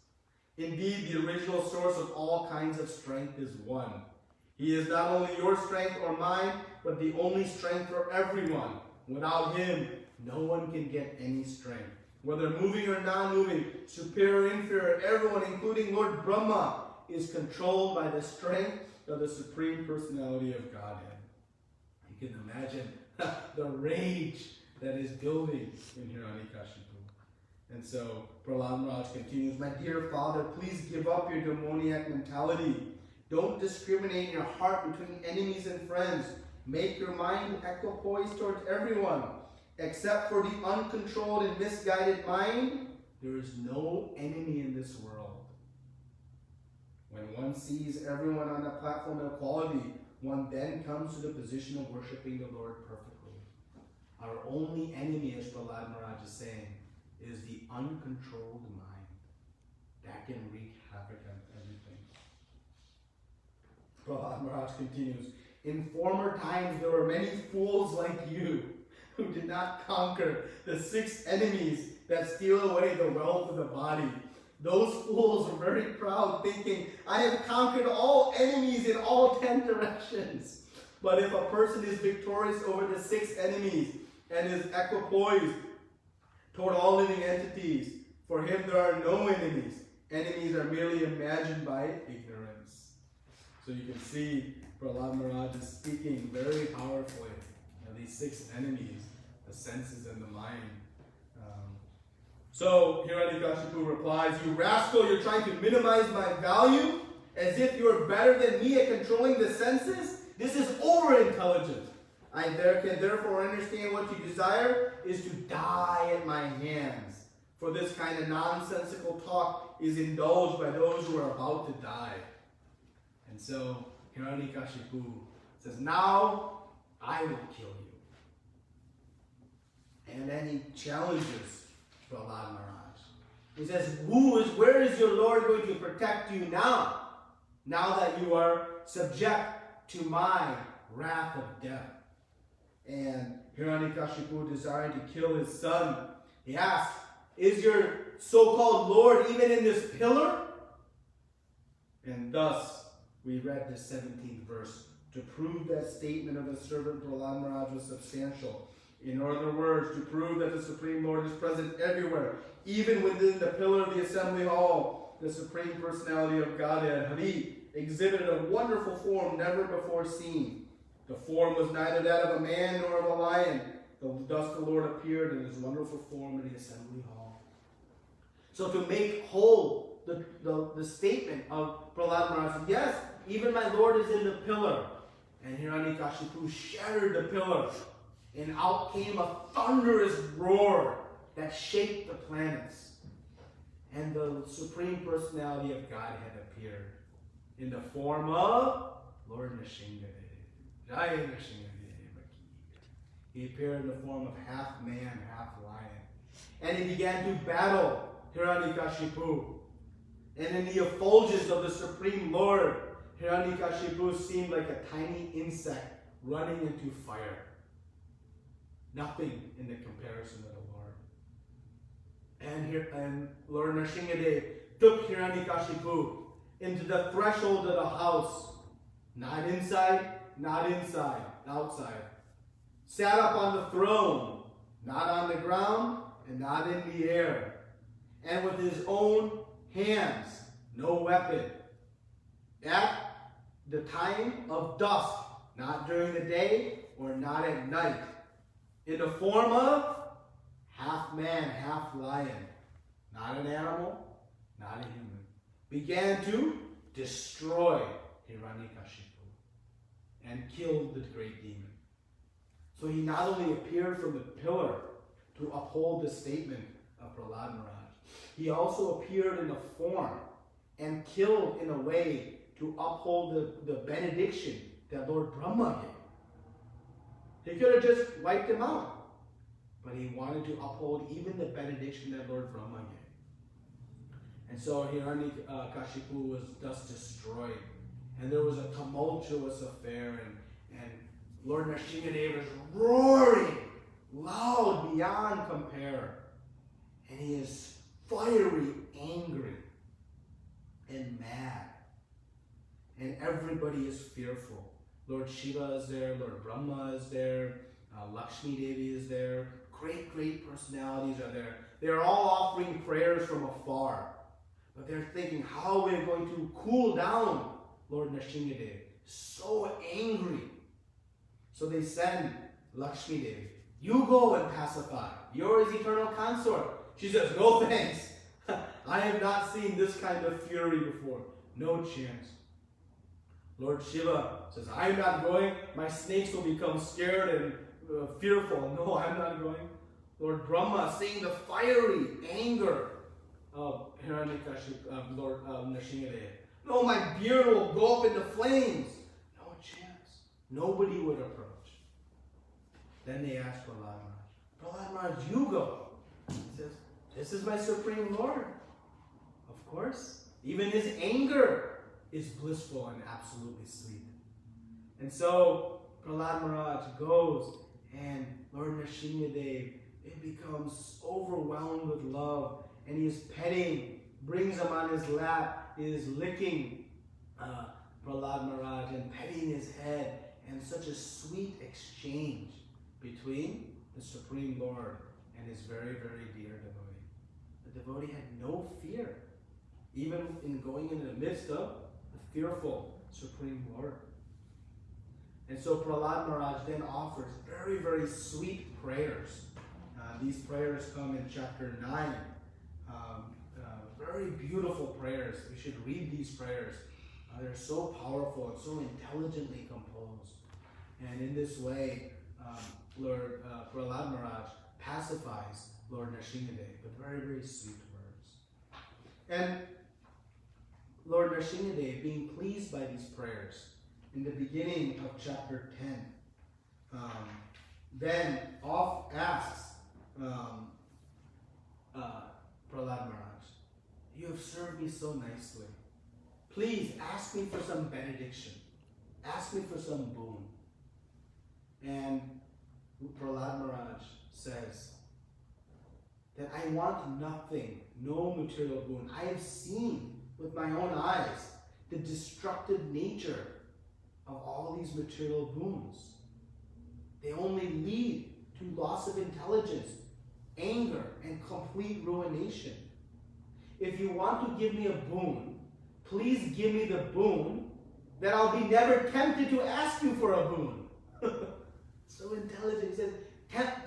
Indeed, the original source of all kinds of strength is one. He is not only your strength or mine, but the only strength for everyone. Without him, no one can get any strength. Whether moving or non-moving, superior, inferior, everyone, including Lord Brahma, is controlled by the strength of the Supreme Personality of Godhead. You can imagine the rage that is building in Hiranyakashipu. And so Prahlad Maharaj continues, my dear father, please give up your demoniac mentality. Don't discriminate in your heart between enemies and friends. Make your mind equipoise towards everyone. Except for the uncontrolled and misguided mind, there is no enemy in this world. When one sees everyone on the platform of equality, one then comes to the position of worshiping the Lord perfectly. Our only enemy, as Prahlad Maharaj is saying, is the uncontrolled mind. That can wreak havoc on everything. Prahlad Maharaj continues, in former times there were many fools like you who did not conquer the 6 enemies that steal away the wealth of the body. Those fools were very proud, thinking, I have conquered all enemies in all 10 directions. But if a person is victorious over the 6 enemies and is equipoised toward all living entities, for him there are no enemies. Enemies are merely imagined by ignorance. So you can see Prahlad Maharaj is speaking very powerfully of these 6 enemies, the senses and the mind. So Hiranyakashipu replies, you rascal, you're trying to minimize my value as if you're better than me at controlling the senses? This is over-intelligent. I can therefore understand what you desire is to die at my hands. For this kind of nonsensical talk is indulged by those who are about to die. And so Hiranyakashipu says, now I will kill you. And then he challenges Prahlad Maharaj. He says, where is your Lord going to protect you now? Now that you are subject to my wrath of death. And Hiranyakashipu, desiring to kill his son, he asks, is your so-called Lord even in this pillar? And thus, we read the 17th verse to prove that statement of the servant Prahlad Maharaj was substantial. In other words, to prove that the Supreme Lord is present everywhere, even within the pillar of the assembly hall, the Supreme Personality of Godhead, Hari, exhibited a wonderful form never before seen. The form was neither that of a man nor of a lion. Thus the Lord appeared in his wonderful form in the assembly hall. So to make whole the statement of Prahlad Maharaj, yes, even my Lord is in the pillar. And Hiranyakashipu shattered the pillar. And out came a thunderous roar that shaked the planets. And the Supreme Personality of Godhead appeared in the form of Lord Nrsimhadev. Jai Nrsimhadev. He appeared in the form of half man, half lion. And he began to battle Hiranyakashipu. And in the effulgence of the Supreme Lord, Hiranyakashipu seemed like a tiny insect running into fire. Nothing in the comparison of the Lord. And Lord Nrsimhadev took Hiranyakashipu into the threshold of the house. Not inside, outside. Sat up on the throne, not on the ground and not in the air. And with his own hands, no weapon. At the time of dusk, not during the day or not at night. In the form of half man, half lion. Not an animal, not a human. Began to destroy Hiranyakashipu and killed the great demon. So he not only appeared from the pillar to uphold the statement of Prahlad Maharaj, he also appeared in the form and killed in a way to uphold the benediction that Lord Brahma gave. He could have just wiped him out, but he wanted to uphold even the benediction that Lord Brahma gave. And so Hiranyakashipu was thus destroyed. And there was a tumultuous affair, and Lord Nrsimhadev is roaring loud beyond compare. And he is fiery, angry, and mad. And everybody is fearful. Lord Shiva is there, Lord Brahma is there, Lakshmi Devi is there, great personalities are there. They're all offering prayers from afar. But they're thinking, how are we going to cool down Lord Nrsimhadev? So angry. So they send Lakshmi Devi. You go and pacify. You're his eternal consort. She says, no thanks. I have not seen this kind of fury before. No chance. Lord Shiva says, I'm not going. My snakes will become scared and fearful. No, I'm not going. Lord Brahma, seeing the fiery anger of Hiranyakashipu, Lord Nrsimhadev. No, my beard will go up into flames. No chance. Nobody would approach. Then they asked Prahlad Maharaj, Prahlad Maharaj, you go. He says, this is my Supreme Lord. Of course. Even his anger is blissful and absolutely sweet. And so Prahlad Maharaj goes, and Lord Nrsimhadev, it becomes overwhelmed with love, and he is petting, brings him on his lap, he is licking Prahlad Maharaj and petting his head, and such a sweet exchange between the Supreme Lord and his very, very dear devotee. The devotee had no fear, even in going into the midst of the fearful Supreme Lord. And so Prahlad Maharaj then offers very, very sweet prayers. These prayers come in chapter 9. Very beautiful prayers. We should read these prayers. They're so powerful and so intelligently composed. And in this way, Lord Prahlad Maharaj pacifies Lord Nrsimhadev with very, very sweet words. And Lord Nrsimhadev, being pleased by these prayers, in the beginning of chapter 10, then asks Prahlad Maharaj, you have served me so nicely. Please ask me for some benediction. Ask me for some boon. And Prahlad Maharaj says that I want nothing, no material boon. I have seen with my own eyes the destructive nature of all these material boons. They only lead to loss of intelligence, anger, and complete ruination. If you want to give me a boon, please give me the boon that I'll be never tempted to ask you for a boon. So intelligent. He says,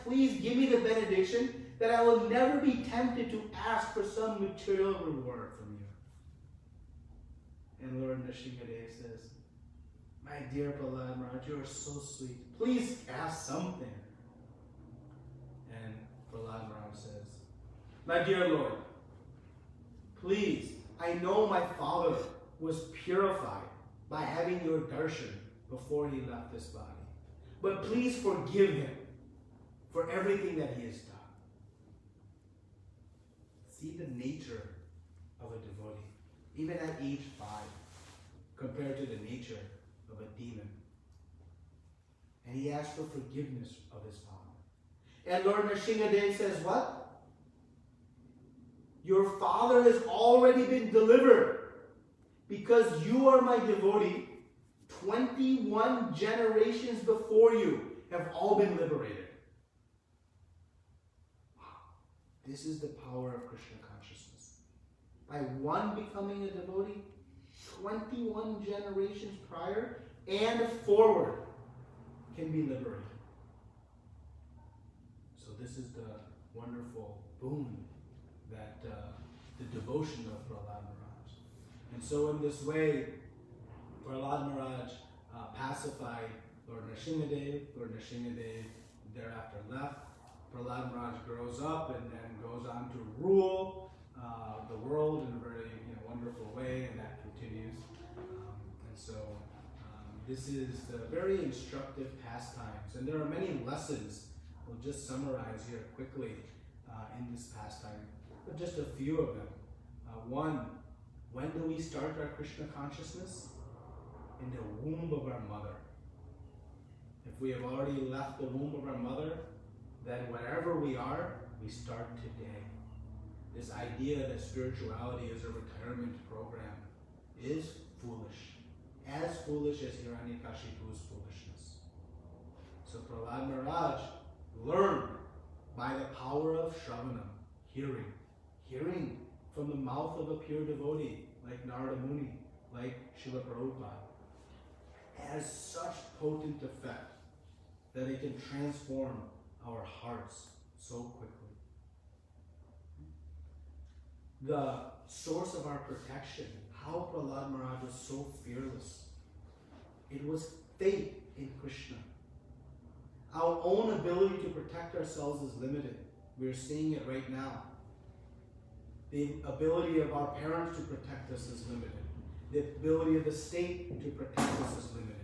please give me the benediction that I will never be tempted to ask for some material reward from you. And Lord Nrsimhadev says, my dear Prahlad Maharaj, you are so sweet. Please ask something. And Prahlad Maharaj says, my dear Lord, please, I know my father was purified by having your darshan before he left this body. But please forgive him for everything that he has done. See the nature of a devotee, even at age 5, compared to the nature of a demon. And he asks for forgiveness of his father. And Lord Nrsimhadev says what? Your father has already been delivered because you are my devotee. 21 generations before you have all been liberated. Wow. This is the power of Krishna consciousness. By one becoming a devotee, 21 generations prior and forward can be liberated. So this is the wonderful boon that the devotion of Prahlad Maharaj. And so in this way, Prahlad Maharaj pacified Lord Nrsimhadev. Lord Nrsimhadev thereafter left. Prahlad Maharaj grows up and then goes on to rule the world in a very wonderful way, and that continues. And so this is the very instructive pastimes. And there are many lessons. We'll just summarize here quickly in this pastime, but just a few of them. One, when do we start our Krishna consciousness? In the womb of our mother. If we have already left the womb of our mother, then wherever we are, we start today. This idea that spirituality is a retirement program is foolish. As foolish as Hiranyakashipu's foolishness. So Prahlad Maharaj learned by the power of Shravanam, hearing from the mouth of a pure devotee like Narada Muni, like Srila Prabhupada, has such potent effect that it can transform our hearts so quickly. The source of our protection, how Prahlad Maharaj was so fearless. It was faith in Krishna. Our own ability to protect ourselves is limited. We're seeing it right now. The ability of our parents to protect us is limited. The ability of the state to protect us is limited.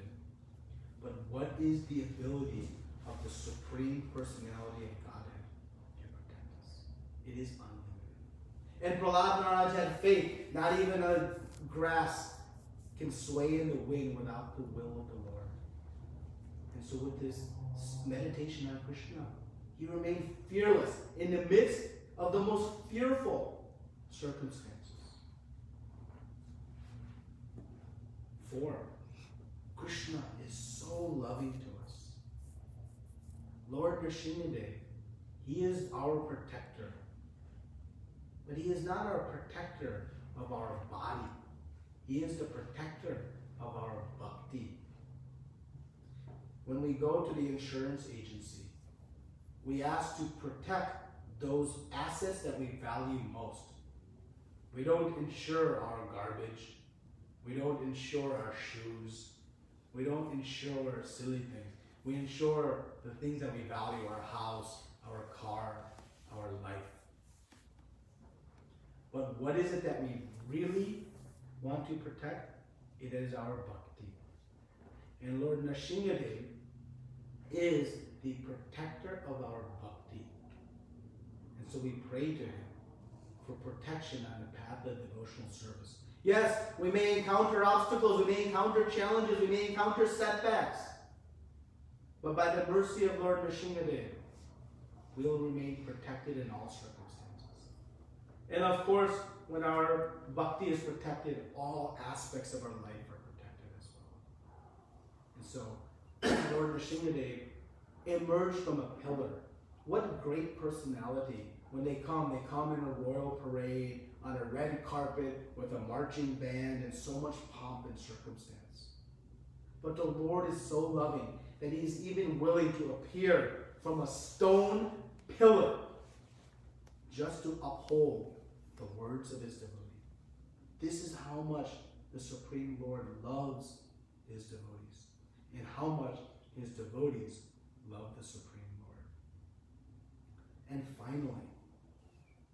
But what is the ability of the Supreme Personality of Godhead to protect us? It is unlimited. And Prahlad Maharaj had faith. Not even a grass can sway in the wind without the will of the Lord. And so with this meditation on Krishna, he remained fearless in the midst of the most fearful circumstances. 4. Krishna is so loving to us. Lord Nrsimhadev, he is our protector. But he is not our protector of our body. He is the protector of our bhakti. When we go to the insurance agency, we ask to protect those assets that we value most. We don't insure our garbage. We don't insure our shoes. We don't insure silly things. We insure the things that we value, our house, our car, our life. But what is it that we really want to protect? It is our bhakti. And Lord Nrsimhadev is the protector of our bhakti. And so we pray to him for protection on the path of devotional service. Yes, we may encounter obstacles, we may encounter challenges, we may encounter setbacks. But by the mercy of Lord Nrsimhadev, we'll remain protected in all circumstances. And of course, when our bhakti is protected, all aspects of our life are protected as well. And so, Lord Nrsimhadev emerged from a pillar. What great personality. When they come in a royal parade, on a red carpet, with a marching band, and so much pomp and circumstance. But the Lord is so loving that he is even willing to appear from a stone pillar just to uphold the words of his devotee. This is how much the Supreme Lord loves his devotees, and how much his devotees love the Supreme Lord. And finally,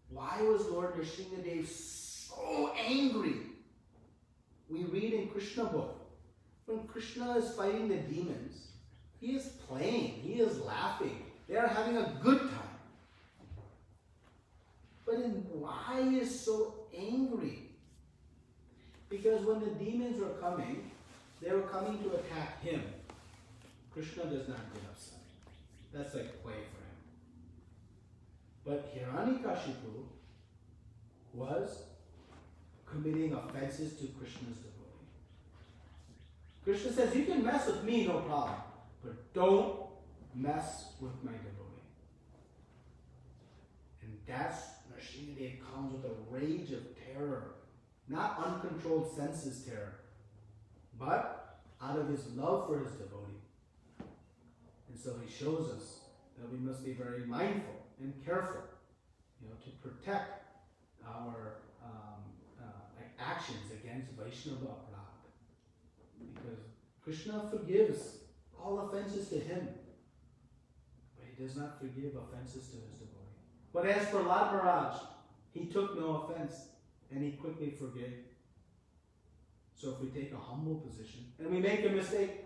why was Lord Nrsimhadev so angry? We read in Krishna book, when Krishna is fighting the demons, he is playing, he is laughing, they are having a good time. But why he is so angry? Because when the demons were coming, they were coming to attack him. Krishna does not get upset. That's like play for him. But Hiranyakashipu was committing offenses to Krishna's devotee. Krishna says, you can mess with me, no problem, but don't mess with my devotee. And that's Nrsimhadev comes with a rage of terror, not uncontrolled senses terror, but out of his love for his devotee. And so he shows us that we must be very mindful and careful, to protect our actions against Vaishnava Aparadha. Because Krishna forgives all offenses to him, but he does not forgive offenses to his devotee. But as for Prahlad Maharaj, he took no offense, and he quickly forgave. So if we take a humble position, and we make a mistake,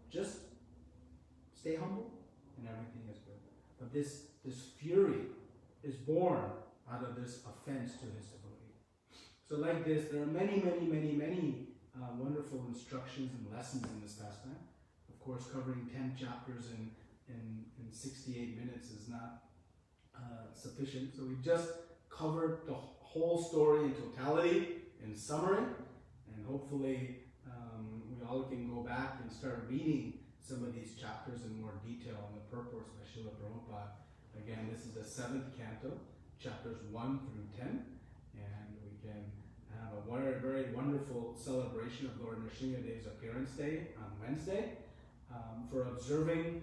just stay humble, and everything is good. But this fury is born out of this offense to his devotee. So like this, there are many wonderful instructions and lessons in this pastime. Of course, covering 10 chapters in 68 minutes is not sufficient. So we just covered the whole story in totality, in summary, and hopefully we all can go back and start reading some of these chapters in more detail in the purports by Srila Prabhupada. Again, this is the 7th canto, chapters 1 through 10, and we can have a very, very wonderful celebration of Lord Nrsimhadev's appearance day on Wednesday. For observing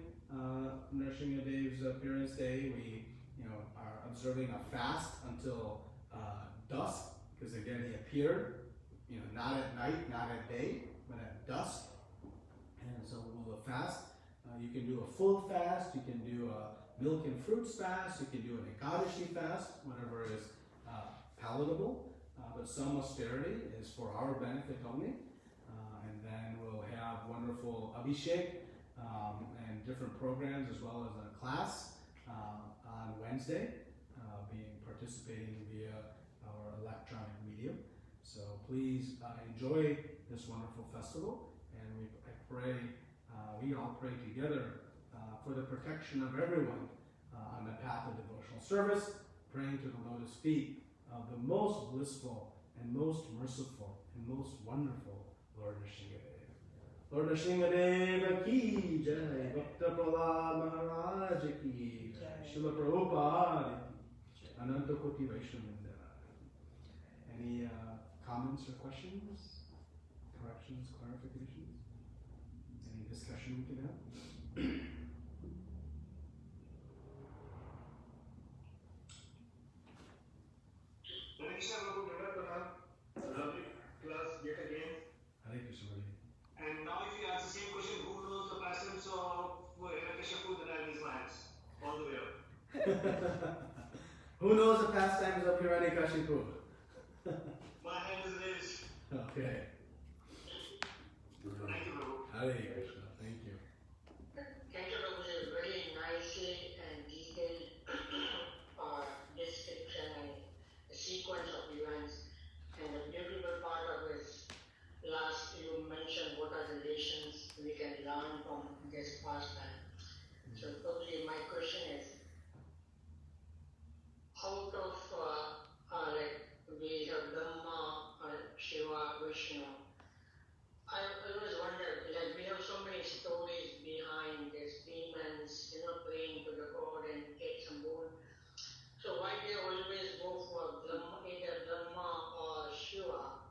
Nrsimhadev's appearance day, we are observing a fast until dusk, because again he appeared, not at night, not at day, but at dusk. And so we'll fast. You can do a full fast, you can do a milk and fruits fast, you can do an Ekadashi fast, whatever is palatable. But some austerity is for our benefit only. And then we'll have wonderful Abhishek and different programs, as well as a class on Wednesday, participating via our electronic medium. So please enjoy this wonderful festival, and we all pray together for the protection of everyone on the path of devotional service, praying to the lotus feet of the most blissful and most merciful and most wonderful Lord Nrsimhadev. Lord Nrsimhadev ki jai, Bhakta Prahlad Maharaj ki jai, Srila Prabhupada ki jai, Ananta Koti Vaishnavrinda. Any comments or questions, corrections, clarifications? Any discussion we can have? Lovely class yet again. Hare Krishna. And now if you ask the same question, who knows the passages of Hirakashipu, then I'll raise my hands all the way up. Who knows the pastimes of Hiranyakashipu? My hand is raised. Okay. Thank you, Prabhu. Hare Krishna. Thank you. Thank you, Prabhuji. Very nicely and detailed description and the sequence of events. And the beautiful part of this last, you mentioned what are the lessons we can learn from this pastime. So probably my question is, out of we have Brahma, Shiva, Vishnu. I always wonder, we have so many stories behind these demons, praying to the God and get some boon. So why they always go for Brahma, either Brahma or Shiva?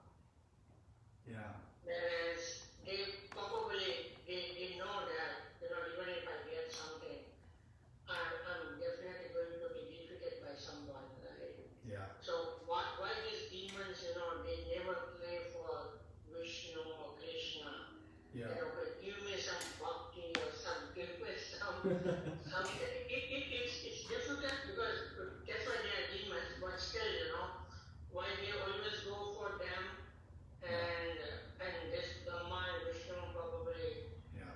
Yeah. Whereas they probably they know that even if I get something, I'm definitely going to be defeated by someone, right? Yeah. So why these demons, they never pray for Vishnu or Krishna? Yeah. Give me some bhakti or some, give me something. It's difficult because that's why they are demons, but still, why they always go for them and this Brahma and Vishnu probably. Yeah.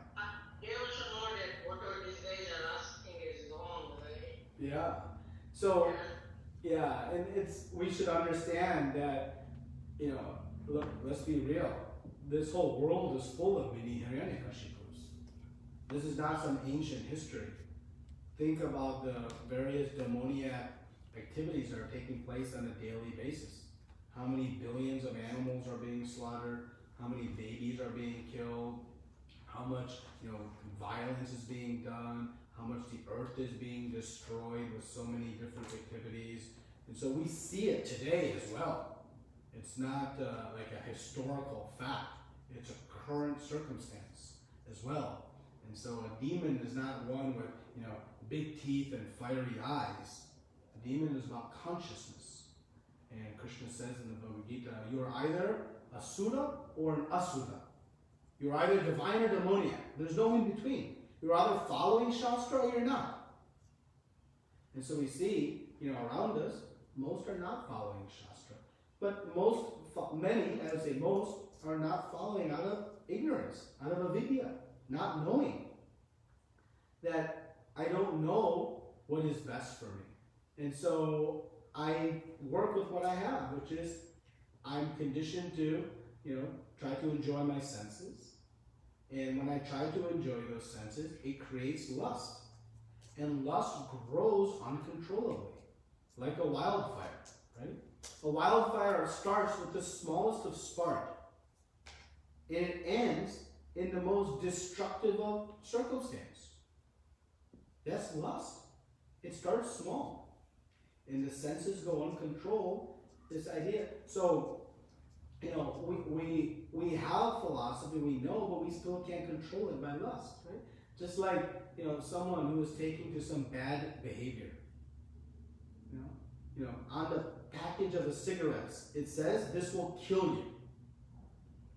They also know that whatever these guys are asking is wrong, right? Yeah. So, yeah, and we should understand that, look, let's be real. This whole world is full of mini Hiranyakashipus. This is not some ancient history. Think about the various demoniac activities that are taking place on a daily basis. How many billions of animals are being slaughtered? How many babies are being killed? How much, violence is being done? How much the earth is being destroyed with so many different activities? And so we see it today as well. It's not like a historical fact. It's a current circumstance as well. And so a demon is not one with, big teeth and fiery eyes. A demon is about consciousness. And Krishna says in the Bhagavad Gita, you're either a Sura or an Asura. You're either divine or demoniac. There's no in between. You're either following Shastra or you're not. And so we see, around us, most are not following Shastra. But many, I would say most, are not following out of ignorance, out of avidya, not knowing that I don't know what is best for me. And so I work with what I have, which is I'm conditioned to, try to enjoy my senses. And when I try to enjoy those senses, it creates lust. And lust grows uncontrollably, like a wildfire, right? A wildfire starts with the smallest of spark. And it ends in the most destructive of circumstance. That's lust. It starts small. And the senses go uncontrolled. This idea. So, we have philosophy, we know, but we still can't control it by lust, right? Just like, someone who is taking to some bad behavior. On the package of the cigarettes, it says, this will kill you.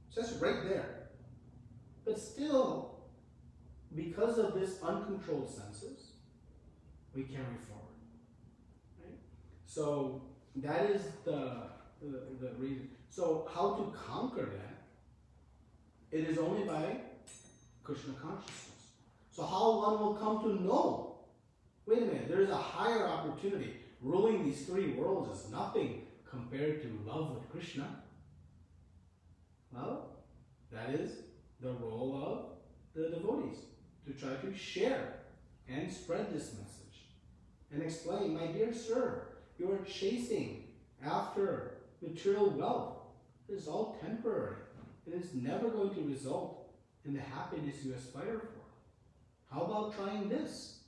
It says right there. But still, because of this uncontrolled senses, we carry forward. Right? So that is the reason. So how to conquer that? It is only by Krishna consciousness. So how one will come to know? Wait a minute, there is a higher opportunity. Ruling these three worlds is nothing compared to love with Krishna. Well, that is the role of the devotees, to try to share and spread this message and explain, my dear sir, you are chasing after material wealth. It is all temporary. It is never going to result in the happiness you aspire for. How about trying this?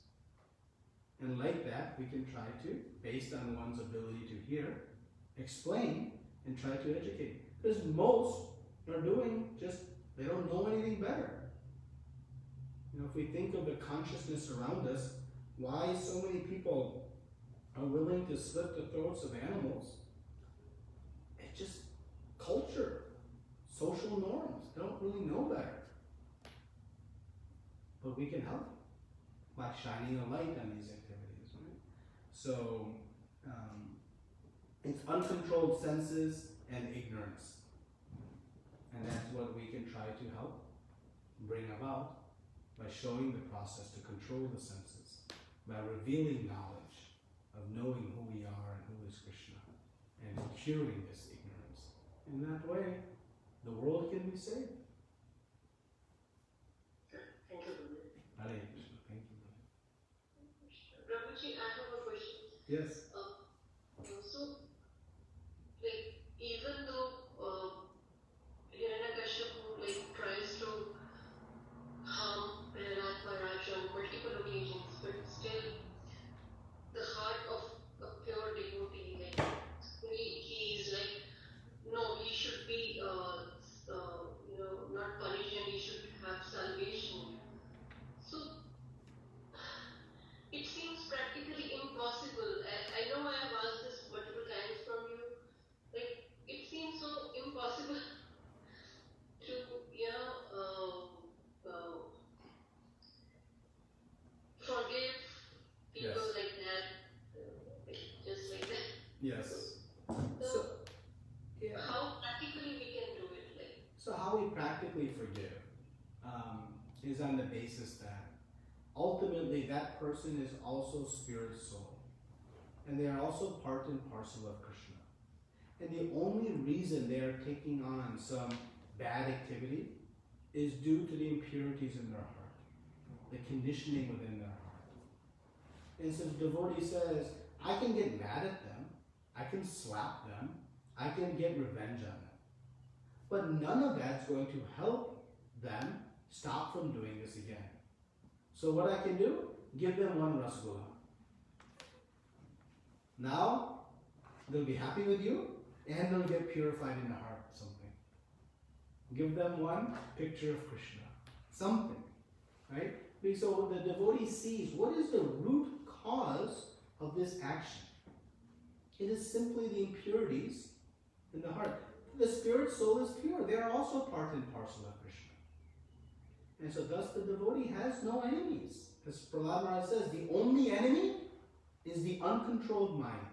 And like that, we can try to, based on one's ability to hear, explain and try to educate. Because most are doing just, they don't know anything better. If we think of the consciousness around us, why so many people are willing to slit the throats of animals? It's just culture, social norms. They don't really know better. But we can help by shining a light on these activities, right? So it's uncontrolled senses and ignorance. And that's what we can try to help bring about by showing the process to control the senses, by revealing knowledge of knowing who we are and who is Krishna, and curing this ignorance. In that way, the world can be saved. Thank you, Guru. Hare Krishna. Thank you. Prabhuji, I have a question. Yes. So, even though Hiranyakashipu tries to harm Prahlad Maharaj on multiple occasions, but still the heart of a pure devotee, he's no, he should be not punished and he should have salvation. So it seems practically impossible. I know I have asked this multiple times from you. It seems so impossible to forgive people Yes. like that, just like that. Yes. So Yeah. how practically we can do it? So how we practically forgive is on the basis that ultimately that person is also spirit soul. And they are also part and parcel of Krishna. And the only reason they are taking on some bad activity is due to the impurities in their heart, the conditioning within their heart. And so the devotee says, I can get mad at them, I can slap them, I can get revenge on them. But none of that's going to help them stop from doing this again. So what I can do? Give them one rasgulla. Now, they'll be happy with you, and they'll get purified in the heart, something. Give them one picture of Krishna. Something. Right? So the devotee sees what is the root cause of this action. It is simply the impurities in the heart. The spirit soul is pure. They are also part and parcel of Krishna. And so thus the devotee has no enemies. As Prahlad Maharaj says, the only enemy is the uncontrolled mind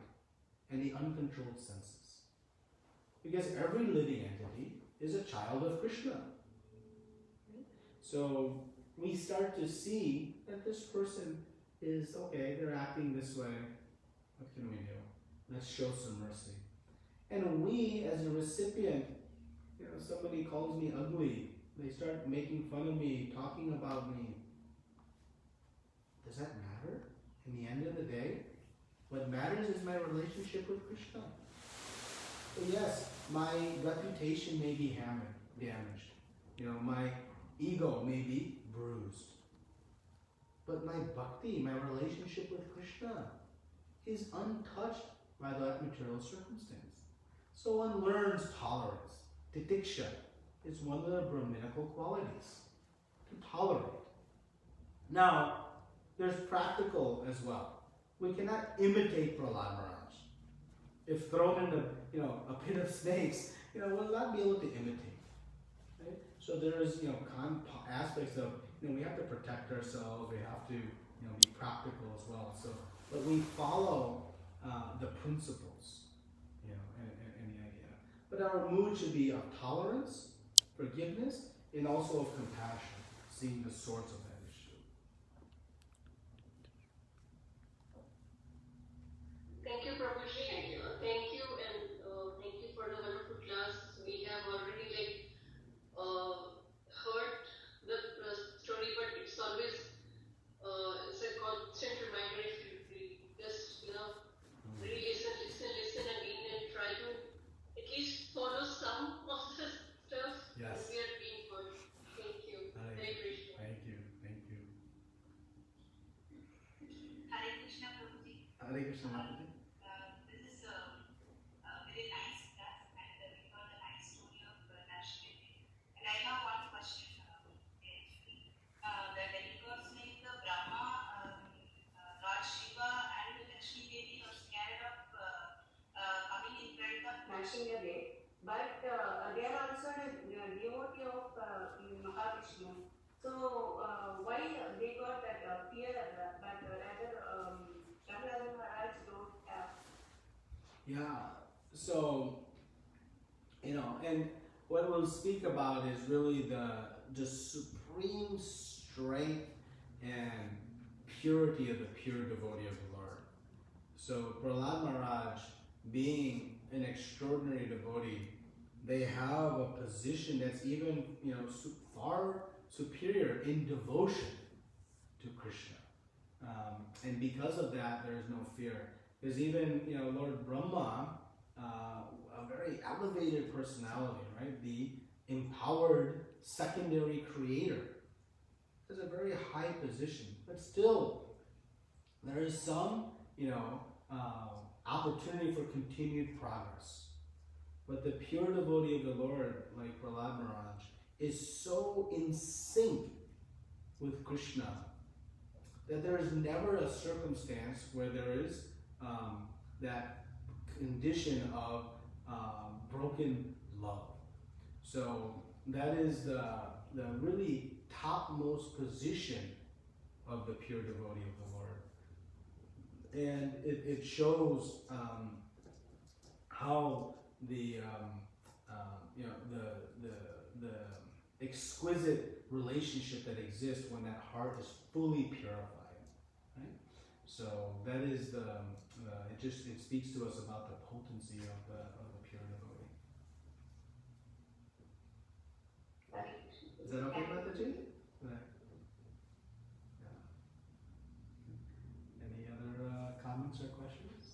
and the uncontrolled senses. Because every living entity is a child of Krishna. So we start to see that this person is, okay, they're acting this way. What can we do? Let's show some mercy. And we, as a recipient, somebody calls me ugly, they start making fun of me, talking about me. Does that matter? In the end of the day, what matters is my relationship with Krishna. So yes, my reputation may be damaged. My ego may be bruised. But my bhakti, my relationship with Krishna, is untouched by that material circumstance. So one learns tolerance. Titiksha is one of the Brahminical qualities, to tolerate. Now, there's practical as well. We cannot imitate Prahlad Maharaj. If thrown in a pit of snakes, we'll not be able to imitate. Right? So there is aspects of we have to protect ourselves. We have to be practical as well. So, but we follow the principles, and the idea. But our mood should be of tolerance, forgiveness, and also of compassion, seeing the source of that issue. Thank you, Prabhuji. Thank you. Thank you, and thank you for the wonderful class. We have already heard the story, but it's always it's a constant reminder if you just really listen, and even try to at least follow some of the stuff. Yes. We are being good. Thank you. Hare Krishna. Thank you. Hare Krishna, Prabhuji. Hare Krishna, Mataji. This is a very nice class, and we got a nice story of Narsimhadev. And I have one question. The demigods like the Brahma, Lord Shiva, and Lakshmi Devi are scared of coming in front of Narsimhadev, but they are also a devotee of Mahavishnu. So why they got that fear, but rather Ramanuja Maharaj don't have? Yeah. So, and what we'll speak about is really the supreme strength and purity of the pure devotee of the Lord. So Prahlad Maharaj, being an extraordinary devotee, they have a position that's even far superior in devotion to Krishna, and because of that, there is no fear. There's even Lord Brahma, a very elevated personality, right? The empowered secondary creator. There's a very high position, but still there is some opportunity for continued progress. But the pure devotee of the Lord, like Prahlad Maharaj, is so in sync with Krishna that there is never a circumstance where there is that condition of broken love. So that is the really topmost position of the pure devotee of the Lord. And it shows how the exquisite relationship that exists when that heart is fully purified, right? So that is it speaks to us about the potency of the pure devotee. Is that okay, Mataji? Right. Yeah. Any other comments or questions?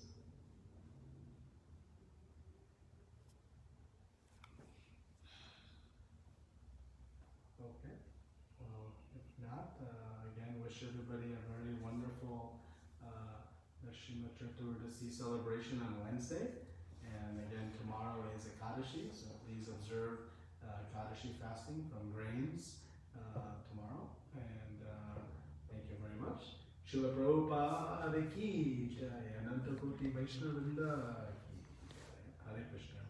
Okay. Well, if not, again, wish everybody a very wonderful Narsimha Caturdasi celebration on Wednesday. And again, tomorrow is Ekadashi, so please observe Ekadashi fasting from grains tomorrow. And thank you very much. Srila Prabhupada ki jai, Ananta Koti Vaishnava Vrinda ki jai. Hare Krishna.